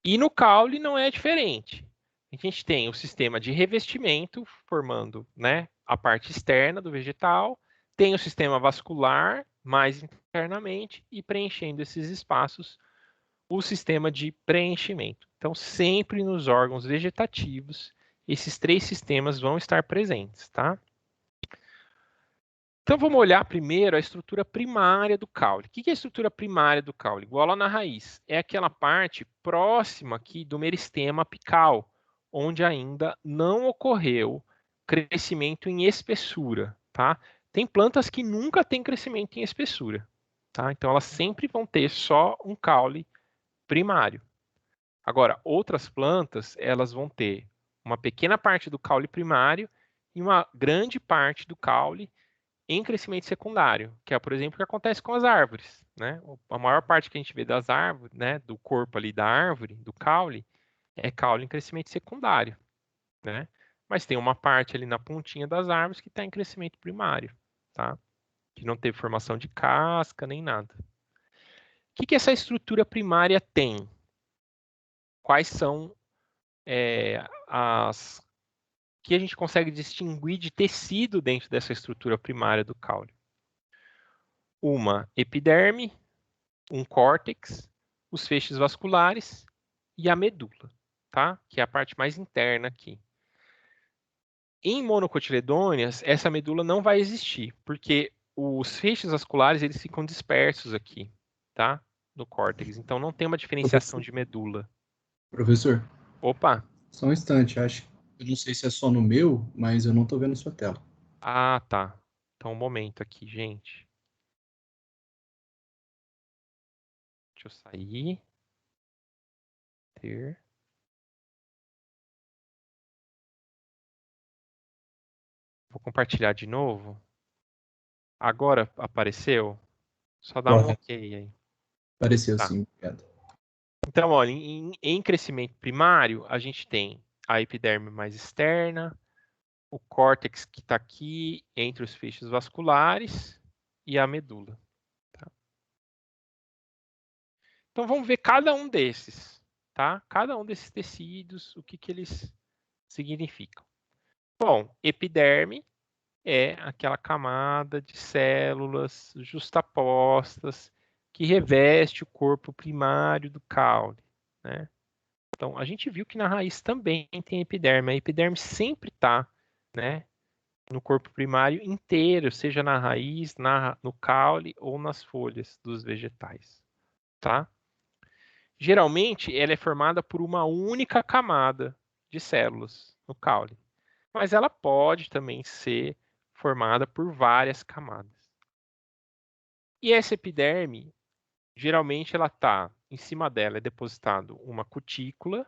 E no caule não é diferente. A gente tem o sistema de revestimento, formando, né, a parte externa do vegetal, tem o sistema vascular, mais internamente, e preenchendo esses espaços, o sistema de preenchimento. Então, sempre nos órgãos vegetativos, esses 3 sistemas vão estar presentes, tá? Então, vamos olhar primeiro a estrutura primária do caule. O que é a estrutura primária do caule? Igual lá na raiz. É aquela parte próxima aqui do meristema apical, onde ainda não ocorreu crescimento em espessura, tá? Tem plantas que nunca têm crescimento em espessura, tá? Então, elas sempre vão ter só um caule primário. Agora, outras plantas, elas vão ter uma pequena parte do caule primário e uma grande parte do caule em crescimento secundário, que é, por exemplo, o que acontece com as árvores, né? A maior parte que a gente vê das árvores, né, do corpo ali da árvore, do caule, é caule em crescimento secundário, né? Mas tem uma parte ali na pontinha das árvores que está em crescimento primário, tá? Que não teve formação de casca nem nada. O que essa estrutura primária tem? Quais são as que a gente consegue distinguir de tecido dentro dessa estrutura primária do caule? Uma epiderme, um córtex, os feixes vasculares e a medula, tá? Que é a parte mais interna aqui. Em monocotiledôneas, essa medula não vai existir, porque os feixes vasculares eles ficam dispersos aqui, tá? No córtex. Então não tem uma diferenciação de medula. Professor, Opa! só um instante, acho. Eu não sei se é só no meu, mas eu não estou vendo sua tela. Ah, tá. Então um momento aqui, gente. Deixa eu sair. Ter. Vou compartilhar de novo. Agora apareceu? Só dá um ok aí. Apareceu Tá. sim, obrigado. Então, olha, em crescimento primário, a gente tem a epiderme mais externa, o córtex que está aqui entre os feixes vasculares e a medula. Tá? Então, vamos ver cada um desses, tá? Cada um desses tecidos, o que eles significam. Bom, epiderme é aquela camada de células justapostas que reveste o corpo primário do caule, né? Então, a gente viu que na raiz também tem epiderme. A epiderme sempre está, né, no corpo primário inteiro, seja na raiz, no caule ou nas folhas dos vegetais, tá? Geralmente, ela é formada por uma única camada de células no caule, mas ela pode também ser formada por várias camadas. E essa epiderme, geralmente ela está, em cima dela é depositado uma cutícula,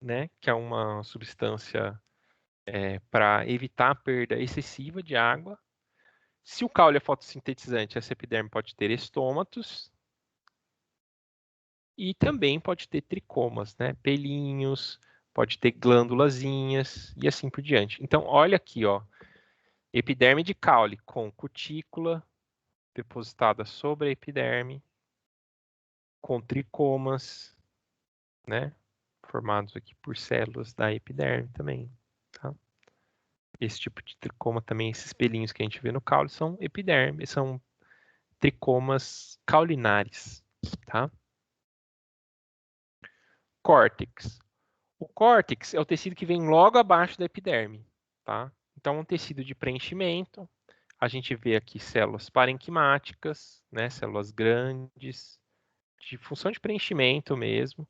né, que é uma substância para evitar a perda excessiva de água. Se o caule é fotossintetizante, essa epiderme pode ter estômatos e também pode ter tricomas, né, pelinhos, pode ter glândulazinhas e assim por diante. Então, olha aqui, ó, epiderme de caule com cutícula depositada sobre a epiderme, com tricomas, né? Formados aqui por células da epiderme também, tá? Esse tipo de tricoma também, esses pelinhos que a gente vê no caule são epiderme, são tricomas caulinares, tá? Córtex. O córtex é o tecido que vem logo abaixo da epiderme, tá? Então, é um tecido de preenchimento. A gente vê aqui células parenquimáticas, né? Células grandes, de função de preenchimento mesmo.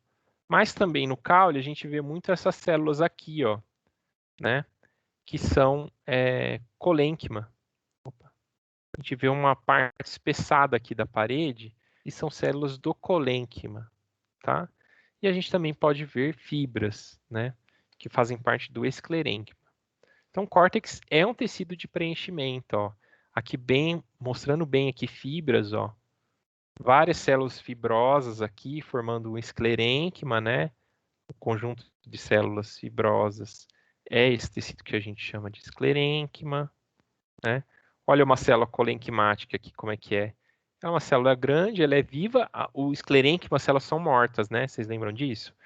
Mas também no caule a gente vê muito essas células aqui, ó, né? Que são colênquima. A gente vê uma parte espessada aqui da parede e são células do colênquima, tá? E a gente também pode ver fibras, né? Que fazem parte do esclerênquima. Então, o córtex é um tecido de preenchimento, ó. Aqui bem, mostrando bem aqui fibras, ó. Várias células fibrosas aqui formando um esclerênquima, né? O conjunto de células fibrosas é esse tecido que a gente chama de esclerênquima, né? Olha uma célula colenquimática aqui, como é que é. É uma célula grande, ela é viva. O esclerênquima, as células são mortas, né? Vocês lembram disso?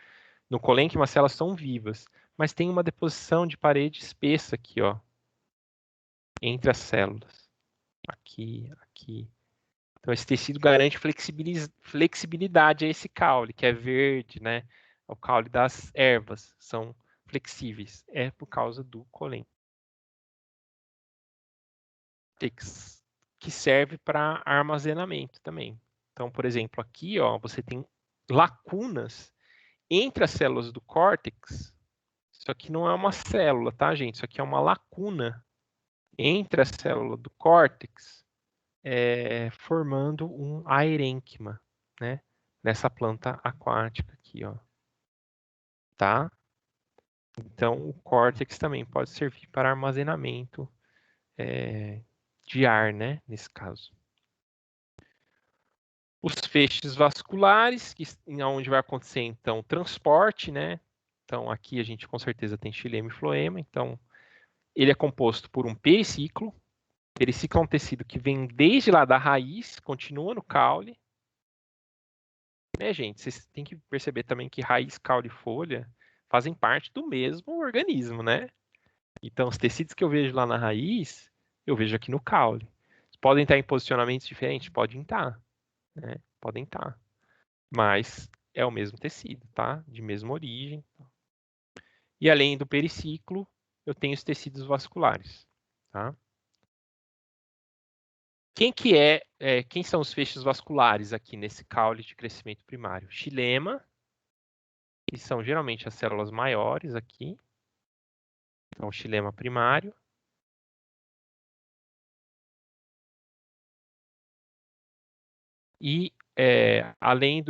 No colênquima, as células são vivas, mas tem uma deposição de parede espessa aqui, ó, entre as células. Aqui, aqui. Então, esse tecido garante flexibilidade a esse caule, que é verde, né? O caule das ervas são flexíveis. É por causa do colênquima, que serve para armazenamento também. Então, por exemplo, aqui, ó, você tem lacunas entre as células do córtex. Isso aqui não é uma célula, tá, gente? Isso aqui é uma lacuna entre a célula do córtex, formando um aerênquima, né? Nessa planta aquática aqui, ó. Tá? Então, o córtex também pode servir para armazenamento de ar, né? Nesse caso. Os feixes vasculares, onde vai acontecer, então, transporte, né? Então, aqui a gente com certeza tem xilema e floema. Então, ele é composto por um periciclo. O periciclo é um tecido que vem desde lá da raiz, continua no caule. Né, gente? Vocês têm que perceber também que raiz, caule e folha fazem parte do mesmo organismo, né? Então, os tecidos que eu vejo lá na raiz, eu vejo aqui no caule. Podem estar em posicionamentos diferentes? Podem estar, né? Podem estar. Mas é o mesmo tecido, tá? De mesma origem. E além do periciclo, eu tenho os tecidos vasculares, tá? Quem são os feixes vasculares aqui nesse caule de crescimento primário? Xilema, que são geralmente as células maiores aqui. Então, xilema primário. E além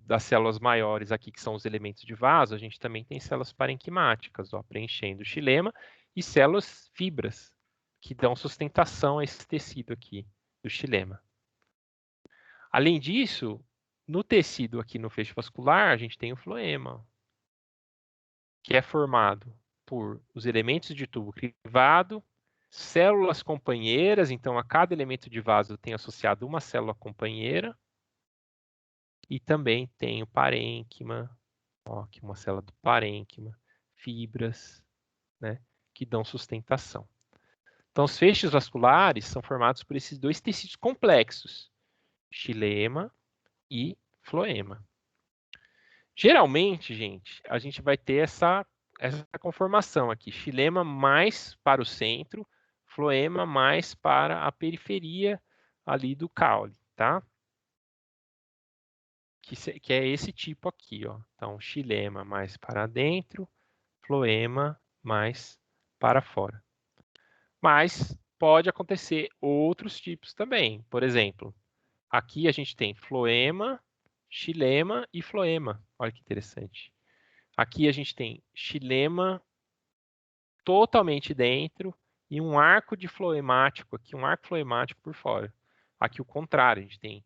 das células maiores aqui, que são os elementos de vaso, a gente também tem células parenquimáticas, ó, preenchendo o xilema, e células fibras, que dão sustentação a esse tecido aqui do xilema. Além disso, no tecido aqui no feixe vascular, a gente tem o floema, que é formado por os elementos de tubo crivado, células companheiras, então a cada elemento de vaso tem associado uma célula companheira, e também tem o parênquima, ó, aqui uma célula do parênquima, fibras, né, que dão sustentação. Então, os feixes vasculares são formados por esses dois tecidos complexos, xilema e floema. Geralmente, gente, a gente vai ter essa conformação aqui, xilema mais para o centro, floema mais para a periferia ali do caule, tá? Que é esse tipo aqui, ó. Então, xilema mais para dentro, floema mais para fora. Mas pode acontecer outros tipos também. Por exemplo, aqui a gente tem floema, xilema e floema. Olha que interessante. Aqui a gente tem xilema totalmente dentro e um arco de floemático aqui, um arco floemático por fora. Aqui o contrário, a gente tem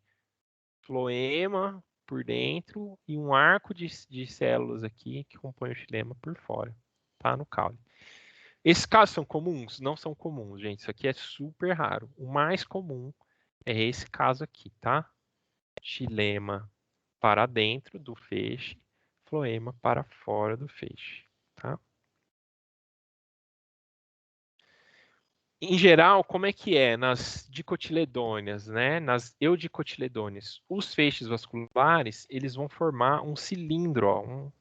floema por dentro e um arco de células aqui que compõe o xilema por fora, tá? No caule. Esses casos são comuns? Não são comuns, gente. Isso aqui é super raro. O mais comum é esse caso aqui, tá? Xilema para dentro do feixe, floema para fora do feixe. Tá? Em geral, como é que é nas dicotiledôneas, né? Nas eudicotiledôneas? Os feixes vasculares, eles vão formar um cilindro, ó,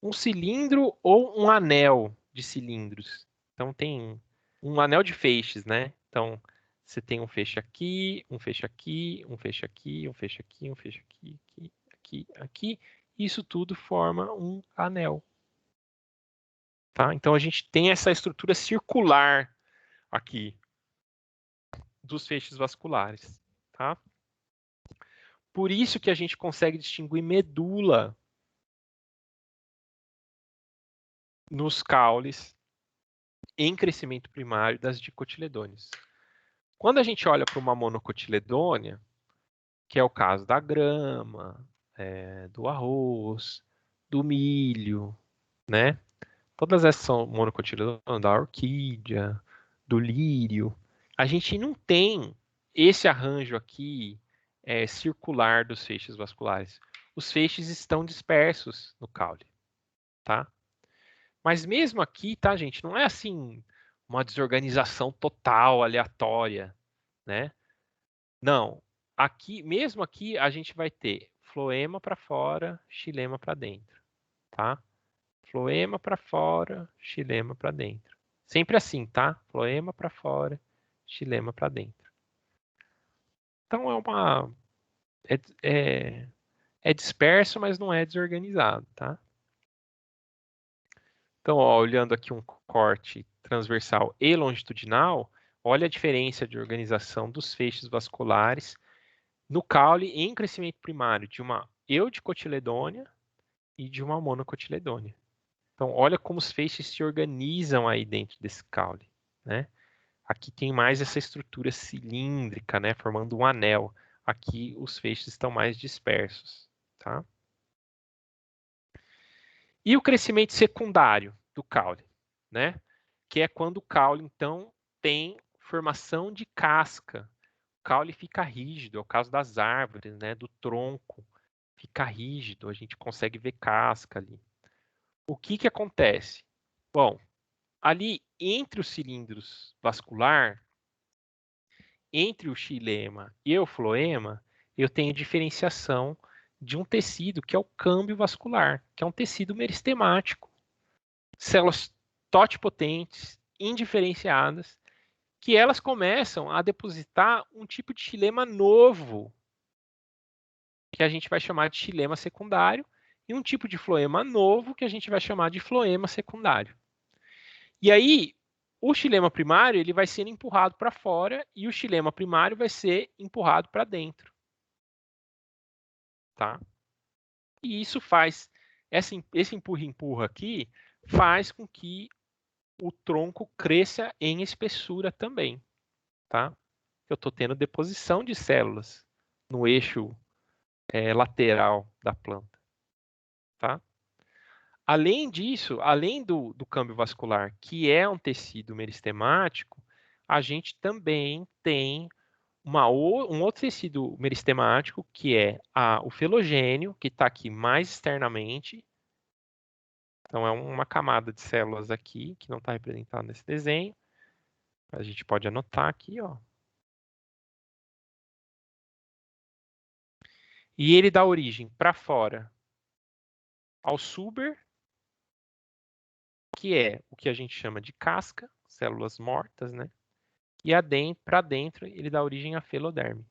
um cilindro ou um anel de cilindros. Então tem um anel de feixes, né? Então você tem um feixe aqui, um feixe aqui, um feixe aqui, um feixe aqui, um feixe aqui, aqui, aqui, aqui. Isso tudo forma um anel. Tá? Então a gente tem essa estrutura circular aqui dos feixes vasculares, tá? Por isso que a gente consegue distinguir medula nos caules em crescimento primário das dicotiledôneas. Quando a gente olha para uma monocotiledônea, que é o caso da grama, do arroz, do milho, né? Todas essas são monocotiledôneas, da orquídea, do lírio. A gente não tem esse arranjo aqui circular dos feixes vasculares. Os feixes estão dispersos no caule, tá? Mas mesmo aqui, tá, gente, não é assim uma desorganização total, aleatória, né? Não. Aqui, mesmo aqui, a gente vai ter floema para fora, xilema para dentro, tá? Floema para fora, xilema para dentro. Sempre assim, tá? Floema para fora, xilema para dentro. Então é disperso, mas não é desorganizado, tá? Então, ó, olhando aqui um corte transversal e longitudinal, olha a diferença de organização dos feixes vasculares no caule em crescimento primário de uma eudicotiledônea e de uma monocotiledônea. Então, olha como os feixes se organizam aí dentro desse caule, né? Aqui tem mais essa estrutura cilíndrica, né, formando um anel. Aqui os feixes estão mais dispersos, tá? E o crescimento secundário do caule, né? Que é quando o caule, então, tem formação de casca. O caule fica rígido, é o caso das árvores, né? Do tronco, fica rígido, a gente consegue ver casca ali. O que acontece? Bom, ali entre os cilindros vascular, entre o xilema e o floema, eu tenho diferenciação de um tecido que é o câmbio vascular, que é um tecido meristemático. Células totipotentes, indiferenciadas, que elas começam a depositar um tipo de xilema novo, que a gente vai chamar de xilema secundário, e um tipo de floema novo, que a gente vai chamar de floema secundário. E aí, o xilema primário ele vai sendo empurrado para fora e o xilema primário vai ser empurrado para dentro. Tá? E isso faz, esse empurra-empurra aqui, faz com que o tronco cresça em espessura também. Tá? Eu estou tendo deposição de células no eixo lateral da planta. Tá? Além disso, além do câmbio vascular, que é um tecido meristemático, a gente também tem um outro tecido meristemático, que é o felogênio, que está aqui mais externamente. Então, é uma camada de células aqui, que não está representada nesse desenho. A gente pode anotar aqui, ó. E ele dá origem para fora ao suber, que é o que a gente chama de casca, células mortas, né? E para dentro ele dá origem à feloderme.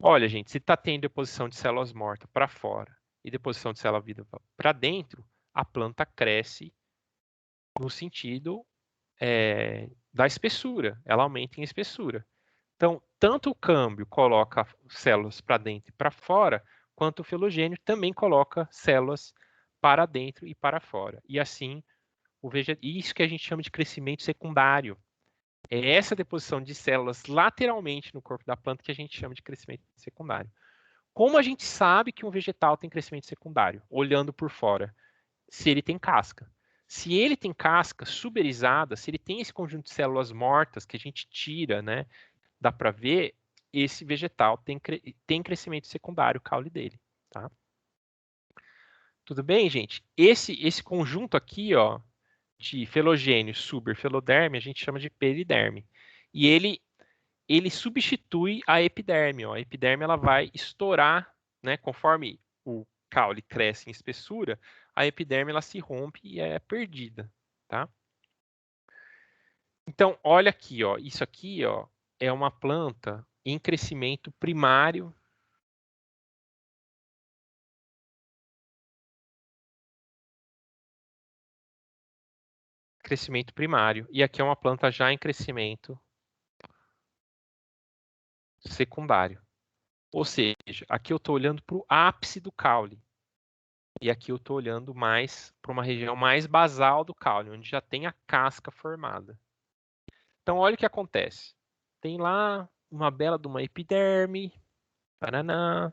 Olha, gente, se está tendo deposição de células mortas para fora e deposição de célula viva para dentro, a planta cresce no sentido da espessura, ela aumenta em espessura. Então, tanto o câmbio coloca células para dentro e para fora, quanto o felogênio também coloca células para dentro e para fora. E assim, isso que a gente chama de crescimento secundário. É essa deposição de células lateralmente no corpo da planta que a gente chama de crescimento secundário. Como a gente sabe que um vegetal tem crescimento secundário? Olhando por fora. Se ele tem casca. Se ele tem casca suberizada, se ele tem esse conjunto de células mortas que a gente tira, né? Dá para ver, esse vegetal tem crescimento secundário, o caule dele. tá? Tudo bem, gente? Esse conjunto aqui, ó, de felogênio, suber, feloderme, a gente chama de periderme. E ele substitui a epiderme. Ó. A epiderme ela vai estourar, né? Conforme o caule cresce em espessura, a epiderme ela se rompe e é perdida, tá? Então, olha aqui, ó, isso aqui, ó, é uma planta em crescimento primário. Crescimento primário. E aqui é uma planta já em crescimento secundário. Ou seja, aqui eu estou olhando para o ápice do caule. E aqui eu estou olhando mais para uma região mais basal do caule, onde já tem a casca formada. Então, olha o que acontece. Tem lá uma bela de uma epiderme, paraná,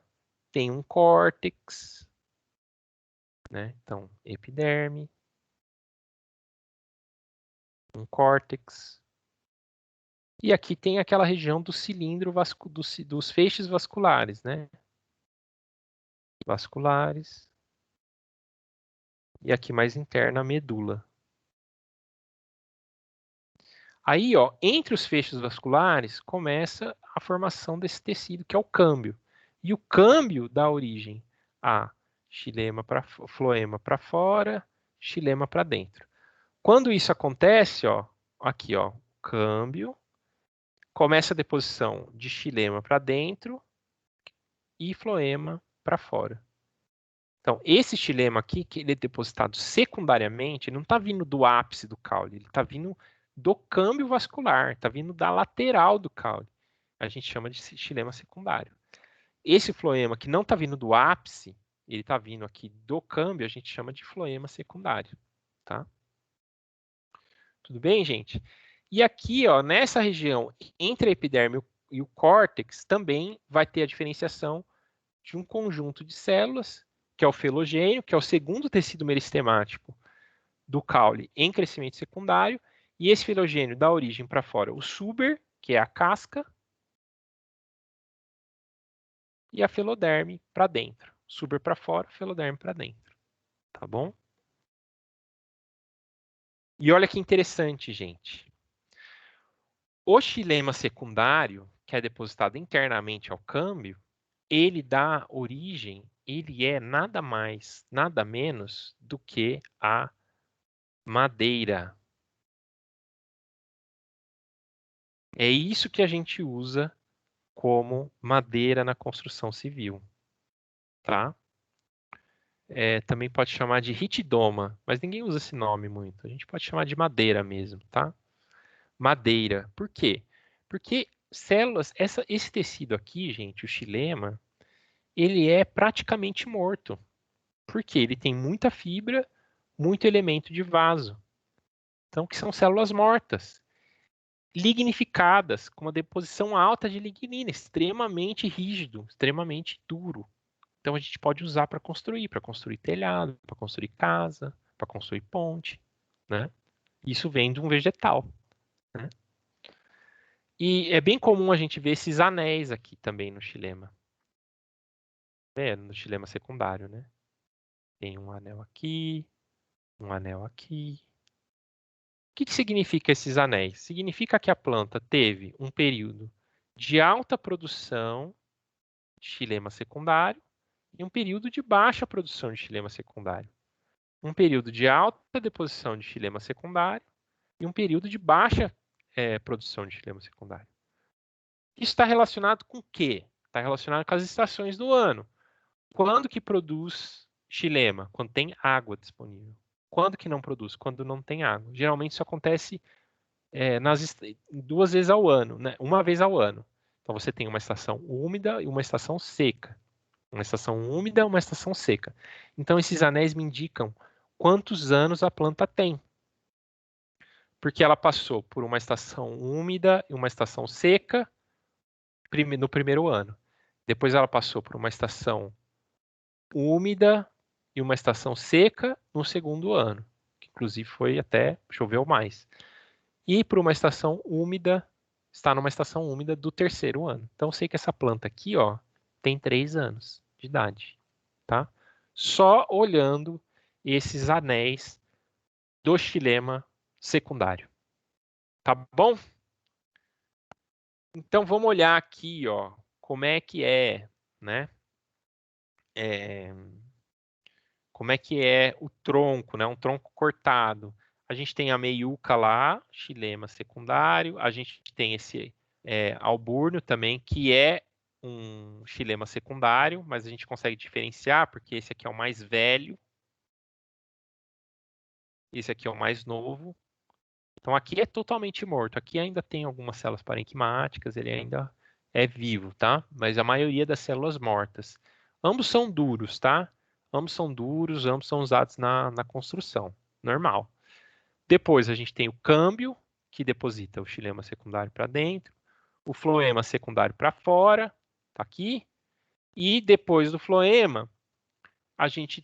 tem um córtex, né? Então, epiderme, um córtex. E aqui tem aquela região do cilindro dos feixes vasculares, né? Vasculares. E aqui mais interna a medula. Aí, ó, entre os feixes vasculares, começa a formação desse tecido, que é o câmbio. E o câmbio dá origem a floema para fora, xilema para dentro. Quando isso acontece, ó, aqui, ó, câmbio, começa a deposição de xilema para dentro e floema para fora. Então, esse xilema aqui, que ele é depositado secundariamente, ele não está vindo do ápice do caule, ele está vindo do câmbio vascular, está vindo da lateral do caule. A gente chama de xilema secundário. Esse floema que não está vindo do ápice, ele está vindo aqui do câmbio, a gente chama de floema secundário. Tá? Tudo bem, gente? E aqui, ó, nessa região entre a epiderme e o córtex, também vai ter a diferenciação de um conjunto de células, que é o felogênio, que é o segundo tecido meristemático do caule em crescimento secundário, e esse felogênio dá origem para fora o suber, que é a casca, e a feloderme para dentro. Suber para fora, feloderme para dentro. Tá bom? E olha que interessante, gente. O xilema secundário, que é depositado internamente ao câmbio, ele dá origem, ele é nada mais, nada menos do que a madeira. É isso que a gente usa como madeira na construção civil, tá? Também pode chamar de ritidoma, mas ninguém usa esse nome muito. A gente pode chamar de madeira mesmo, tá? Madeira. Por quê? Porque células, esse tecido aqui, gente, o xilema, ele é praticamente morto. Por quê? Ele tem muita fibra, muito elemento de vaso. Então, que são células mortas, lignificadas, com uma deposição alta de lignina, extremamente rígido, extremamente duro. Então, a gente pode usar para construir telhado, para construir casa, para construir ponte, né? Isso vem de um vegetal, né? E é bem comum a gente ver esses anéis aqui também no xilema. No xilema secundário, né? Tem um anel aqui, um anel aqui. O que significa esses anéis? Significa que a planta teve um período de alta produção de xilema secundário e um período de baixa produção de xilema secundário. Um período de alta deposição de xilema secundário e um período de baixa produção de xilema secundário. Isso está relacionado com o quê? Está relacionado com as estações do ano. Quando que produz xilema? Quando tem água disponível. Quando que não produz? Quando não tem água. Geralmente isso acontece 2 vezes ao ano, né? Uma vez ao ano. Então você tem uma estação úmida e uma estação seca. Uma estação úmida e uma estação seca. Então esses anéis me indicam quantos anos a planta tem. Porque ela passou por uma estação úmida e uma estação seca no primeiro ano. Depois ela passou por uma estação úmida e uma estação seca no segundo ano, que inclusive foi até choveu mais. E por uma estação úmida, está numa estação úmida do terceiro ano. Então eu sei que essa planta aqui, ó, tem 3 anos de idade, tá? Só olhando esses anéis do xilema secundário. Tá bom? Então, vamos olhar aqui, ó, como é que é, né? Como é que é o tronco, né? Um tronco cortado. A gente tem a meiuca lá, xilema secundário. A gente tem esse albúrnio também, que é um xilema secundário, mas a gente consegue diferenciar, porque esse aqui é o mais velho. Esse aqui é o mais novo. Então, aqui é totalmente morto. Aqui ainda tem algumas células parenquimáticas, ele ainda é vivo, tá? Mas a maioria das células mortas. Ambos são duros, tá? Ambos são duros, ambos são usados na construção. Normal. Depois a gente tem o câmbio, que deposita o xilema secundário para dentro, o floema secundário para fora, tá aqui. E depois do floema, a gente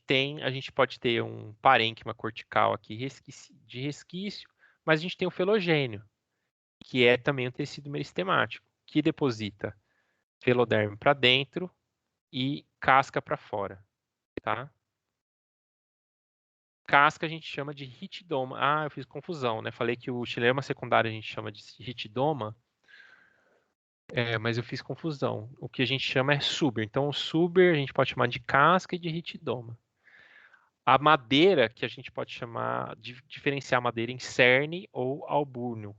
pode ter um parênquima cortical aqui de resquício, mas a gente tem o felogênio, que é também um tecido meristemático, que deposita feloderme para dentro e casca para fora, tá? Casca a gente chama de ritidoma. Ah, eu fiz confusão, né? Falei que o xilema secundário a gente chama de ritidoma, mas eu fiz confusão. O que a gente chama é suber. Então, o suber a gente pode chamar de casca e de ritidoma. A madeira, que a gente pode chamar, diferenciar a madeira em cerne ou albúrnio.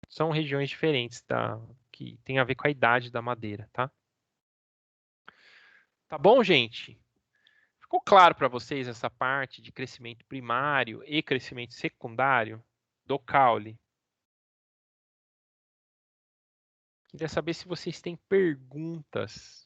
São regiões diferentes que tem a ver com a idade da madeira, tá? Tá bom, gente? Ficou claro para vocês essa parte de crescimento primário e crescimento secundário do caule? Queria saber se vocês têm perguntas.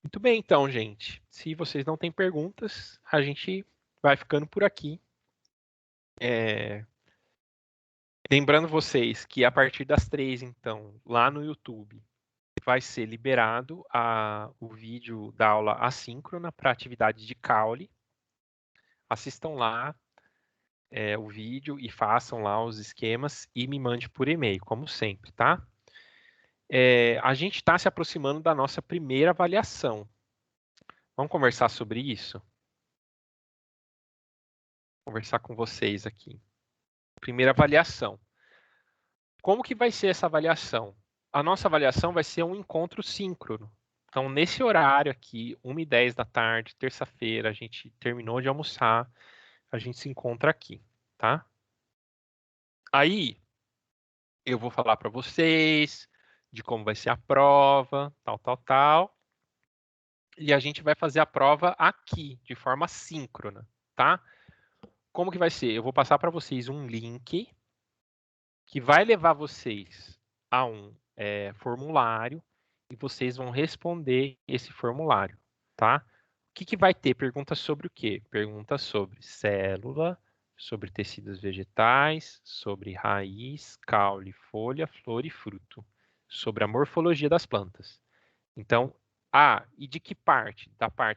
Muito bem, então, gente. Se vocês não têm perguntas, a gente vai ficando por aqui. Lembrando vocês que a partir das 3, então, lá no YouTube, vai ser liberado o vídeo da aula assíncrona para atividade de caule. Assistam lá o vídeo e façam lá os esquemas e me mande por e-mail, como sempre, tá? A gente está se aproximando da nossa primeira avaliação. Vamos conversar sobre isso? Vou conversar com vocês aqui. Primeira avaliação. Como que vai ser essa avaliação? A nossa avaliação vai ser um encontro síncrono. Então, nesse horário aqui, 1h10 da tarde, terça-feira, a gente terminou de almoçar, a gente se encontra aqui, tá? Aí, eu vou falar para vocês de como vai ser a prova, tal. E a gente vai fazer a prova aqui, de forma síncrona, tá? Como que vai ser? Eu vou passar para vocês um link que vai levar vocês a um formulário e vocês vão responder esse formulário, tá? O que vai ter? Perguntas sobre o quê? Perguntas sobre célula, sobre tecidos vegetais, sobre raiz, caule, folha, flor e fruto, sobre a morfologia das plantas. Então, e de que parte?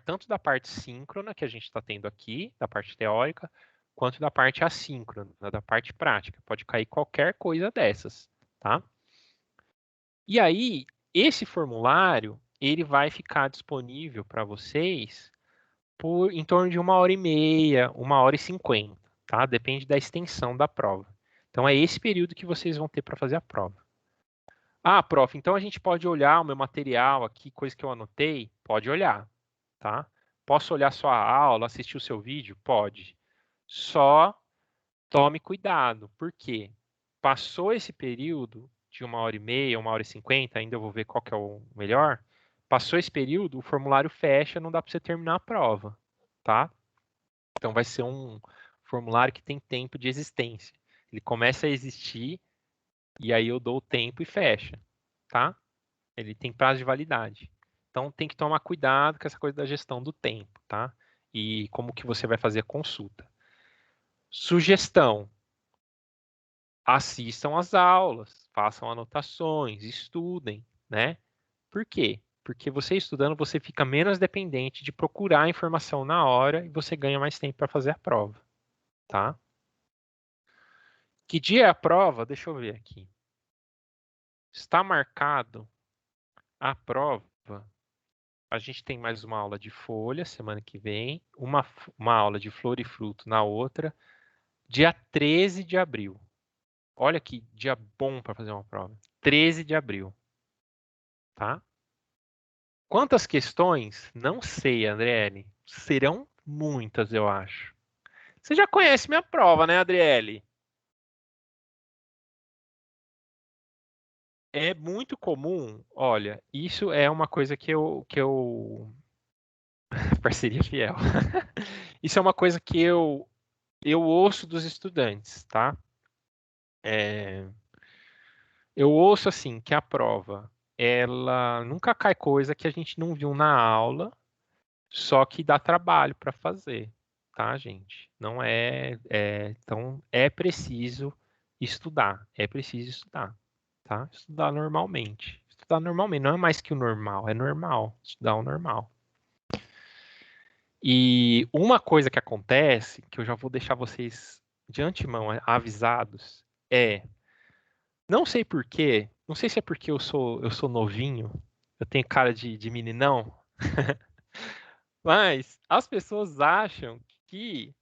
Tanto da parte síncrona que a gente está tendo aqui, da parte teórica, quanto da parte assíncrona, da parte prática. Pode cair qualquer coisa dessas, tá? E aí, esse formulário, ele vai ficar disponível para vocês por em torno de 1h30, 1h50, tá? Depende da extensão da prova. Então, é esse período que vocês vão ter para fazer a prova. Ah, prof, então a gente pode olhar o meu material aqui, coisa que eu anotei? Pode olhar, tá? Posso olhar sua aula, assistir o seu vídeo? Pode. Só tome cuidado, porque passou esse período de 1h30, 1h50, ainda eu vou ver qual que é o melhor. Passou esse período, o formulário fecha, não dá para você terminar a prova, tá? Então vai ser um formulário que tem tempo de existência. Ele começa a existir e aí eu dou o tempo e fecha, tá? Ele tem prazo de validade. Então tem que tomar cuidado com essa coisa da gestão do tempo, tá? E como que você vai fazer a consulta. Sugestão: assistam às aulas, façam anotações, estudem, né? Por quê? Porque você estudando, você fica menos dependente de procurar a informação na hora e você ganha mais tempo para fazer a prova, tá? Que dia é a prova? Deixa eu ver aqui. Está marcado a prova. A gente tem mais uma aula de folha semana que vem, uma aula de flor e fruto na outra, dia 13 de abril. Olha que dia bom para fazer uma prova. 13 de abril. Tá? Quantas questões? Não sei, Adriele. Serão muitas, eu acho. Você já conhece minha prova, né, Adriele? É muito comum, olha, isso é uma coisa que eu... Parceria fiel. Isso é uma coisa que eu ouço dos estudantes, tá? Eu ouço assim que a prova, ela nunca cai coisa que a gente não viu na aula, só que dá trabalho para fazer, tá, gente? Não então é preciso estudar, tá? Estudar normalmente, não é mais que o normal, é normal, estudar o normal. E uma coisa que acontece, que eu já vou deixar vocês de antemão avisados, não sei por quê, não sei se é porque eu sou novinho, eu tenho cara de meninão, mas as pessoas acham que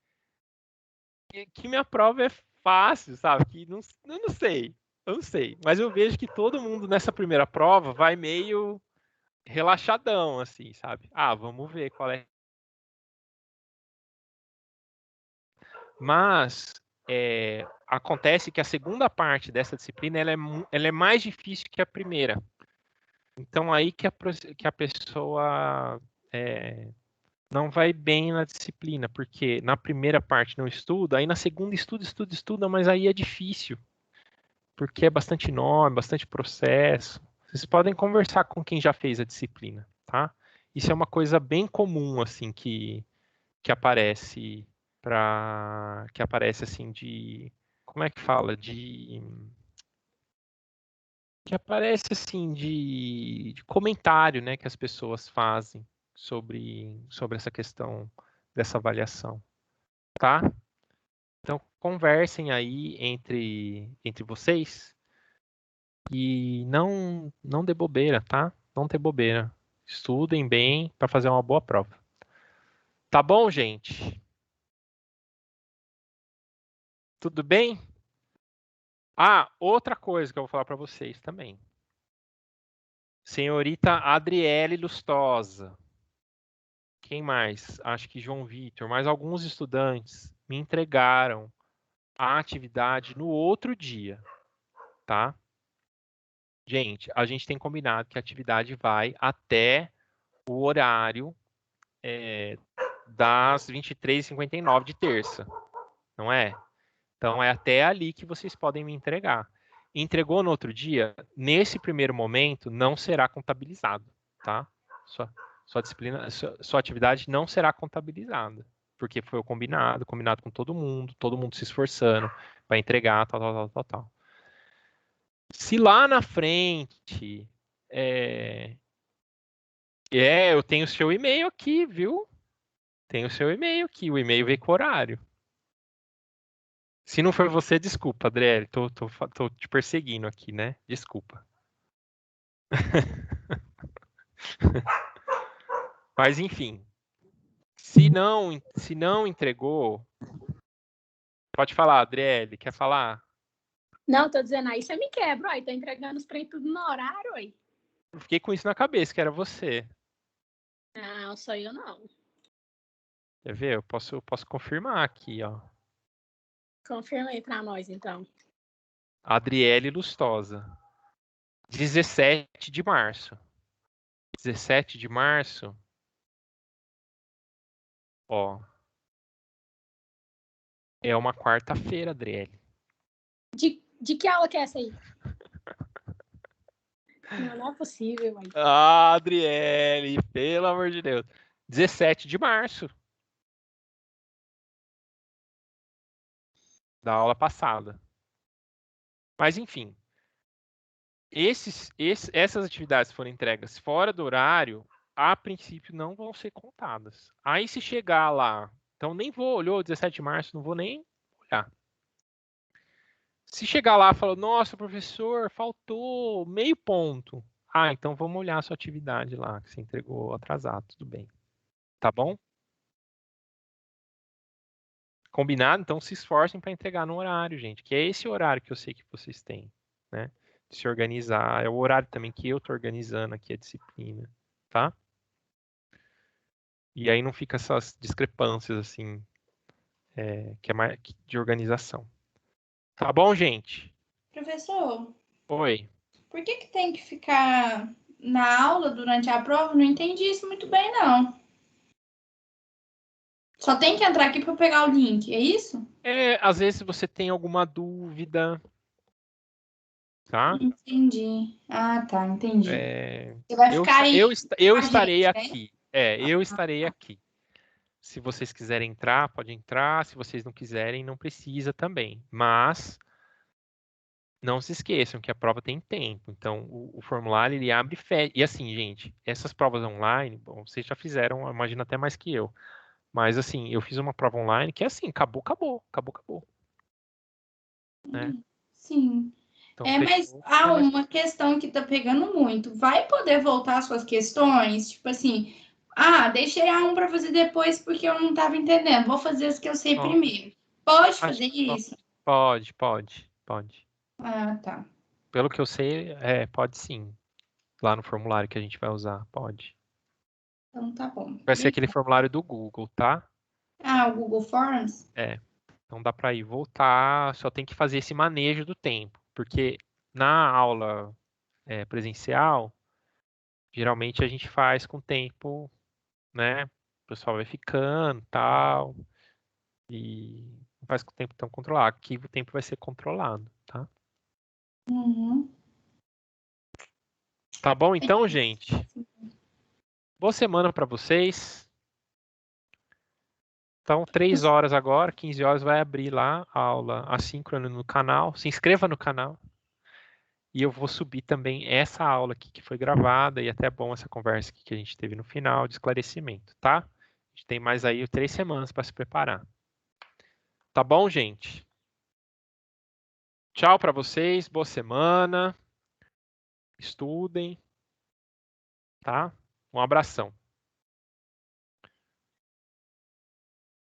minha prova é fácil, sabe? Que não, eu não sei. Mas eu vejo que todo mundo nessa primeira prova vai meio relaxadão, assim, sabe? Ah, vamos ver qual é. Mas acontece que a segunda parte dessa disciplina ela é mais difícil que a primeira. Então aí que a pessoa não vai bem na disciplina, porque na primeira parte não estuda, aí na segunda estuda, mas aí é difícil, porque é bastante norma, bastante processo. Vocês podem conversar com quem já fez a disciplina, tá? Isso é uma coisa bem comum, assim, que aparece que aparece assim de, como é que fala? Que aparece assim de comentário, né, que as pessoas fazem sobre essa questão dessa avaliação, tá? Então conversem aí entre vocês e não dê bobeira, tá? Não ter bobeira. Estudem bem para fazer uma boa prova. Tá bom, gente? Tudo bem? Ah, outra coisa que eu vou falar para vocês também. Senhorita Adriele Lustosa. Quem mais? Acho que João Vitor, mais alguns estudantes me entregaram a atividade no outro dia, tá? Gente, a gente tem combinado que a atividade vai até o horário das 23h59 de terça, não é? Então é até ali que vocês podem me entregar. Entregou no outro dia, nesse primeiro momento não será contabilizado, tá? Sua disciplina, sua atividade não será contabilizada, porque foi o combinado com todo mundo se esforçando para entregar, tal. Se lá na frente, eu tenho o seu e-mail aqui, viu? Tenho o seu e-mail aqui, o e-mail veio com horário. Se não foi você, desculpa, Adriele, tô te perseguindo aqui, né? Desculpa. Mas enfim, se não entregou, pode falar, Adriele, quer falar? Não, tô dizendo, aí você me quebra, aí tô entregando os trem tudo no horário, aí. Eu fiquei com isso na cabeça, que era você. Não, sou eu não. Quer ver? Eu posso confirmar aqui, ó. Confirma aí pra nós, então. Adriele Lustosa. 17 de março. 17 de março. Ó. É uma quarta-feira, Adriele. De que aula que é essa aí? Não é possível, mãe. Ah, Adriele, pelo amor de Deus. 17 de março. Da aula passada. Mas enfim. essas atividades forem entregas fora do horário, a princípio não vão ser contadas. Aí se chegar lá, então nem vou, olhou 17 de março, não vou nem olhar. Se chegar lá e falar, nossa, professor, faltou meio ponto. Ah, então vamos olhar a sua atividade lá, que você entregou atrasado, tudo bem. Tá bom? Combinado? Então se esforcem para entregar no horário, gente, que é esse horário que eu sei que vocês têm, né? De se organizar. É o horário também que eu estou organizando aqui a disciplina, tá? E aí não fica essas discrepâncias, assim, que é mais de organização. Tá bom, gente? Professor, Oi. por que tem que ficar na aula durante a prova? Não entendi isso muito bem, não. Só tem que entrar aqui para pegar o link, é isso? Às vezes você tem alguma dúvida, tá? Entendi. Ah, tá, entendi. É, Você vai ficar aí eu com a estarei gente, né? aqui. Eu estarei aqui. Se vocês quiserem entrar, pode entrar. Se vocês não quiserem, não precisa também. Mas não se esqueçam que a prova tem tempo. Então, o formulário ele abre e fecha. E assim, gente, essas provas online, bom, vocês já fizeram, eu imagino até mais que eu. Mas assim, eu fiz uma prova online que é assim, acabou. Né? Sim. Então, Mas fechou, há não é mais. uma questão que tá pegando muito. Vai poder voltar às suas questões? Tipo assim, deixei a um para fazer depois porque eu não estava entendendo. Vou fazer as que eu sei Ó, primeiro. Pode acho fazer que isso? pode. Ah, tá. Pelo que eu sei, pode sim. Lá no formulário que a gente vai usar, pode. Então tá bom. Vai ser aquele formulário do Google, tá? O Google Forms? Então dá para ir voltar, só tem que fazer esse manejo do tempo, porque na aula presencial, geralmente a gente faz com o tempo, né? O pessoal vai ficando, tal, e não faz com o tempo tão controlado. Aqui o tempo vai ser controlado, tá? Uhum. Tá bom então, gente? Boa semana para vocês. Então, 3 horas agora, 15 horas vai abrir lá a aula assíncrona no canal. Se inscreva no canal. E eu vou subir também essa aula aqui que foi gravada e até é bom essa conversa aqui que a gente teve no final de esclarecimento, tá? A gente tem mais aí 3 semanas para se preparar. Tá bom, gente? Tchau para vocês, boa semana. Estudem, tá? Um abração.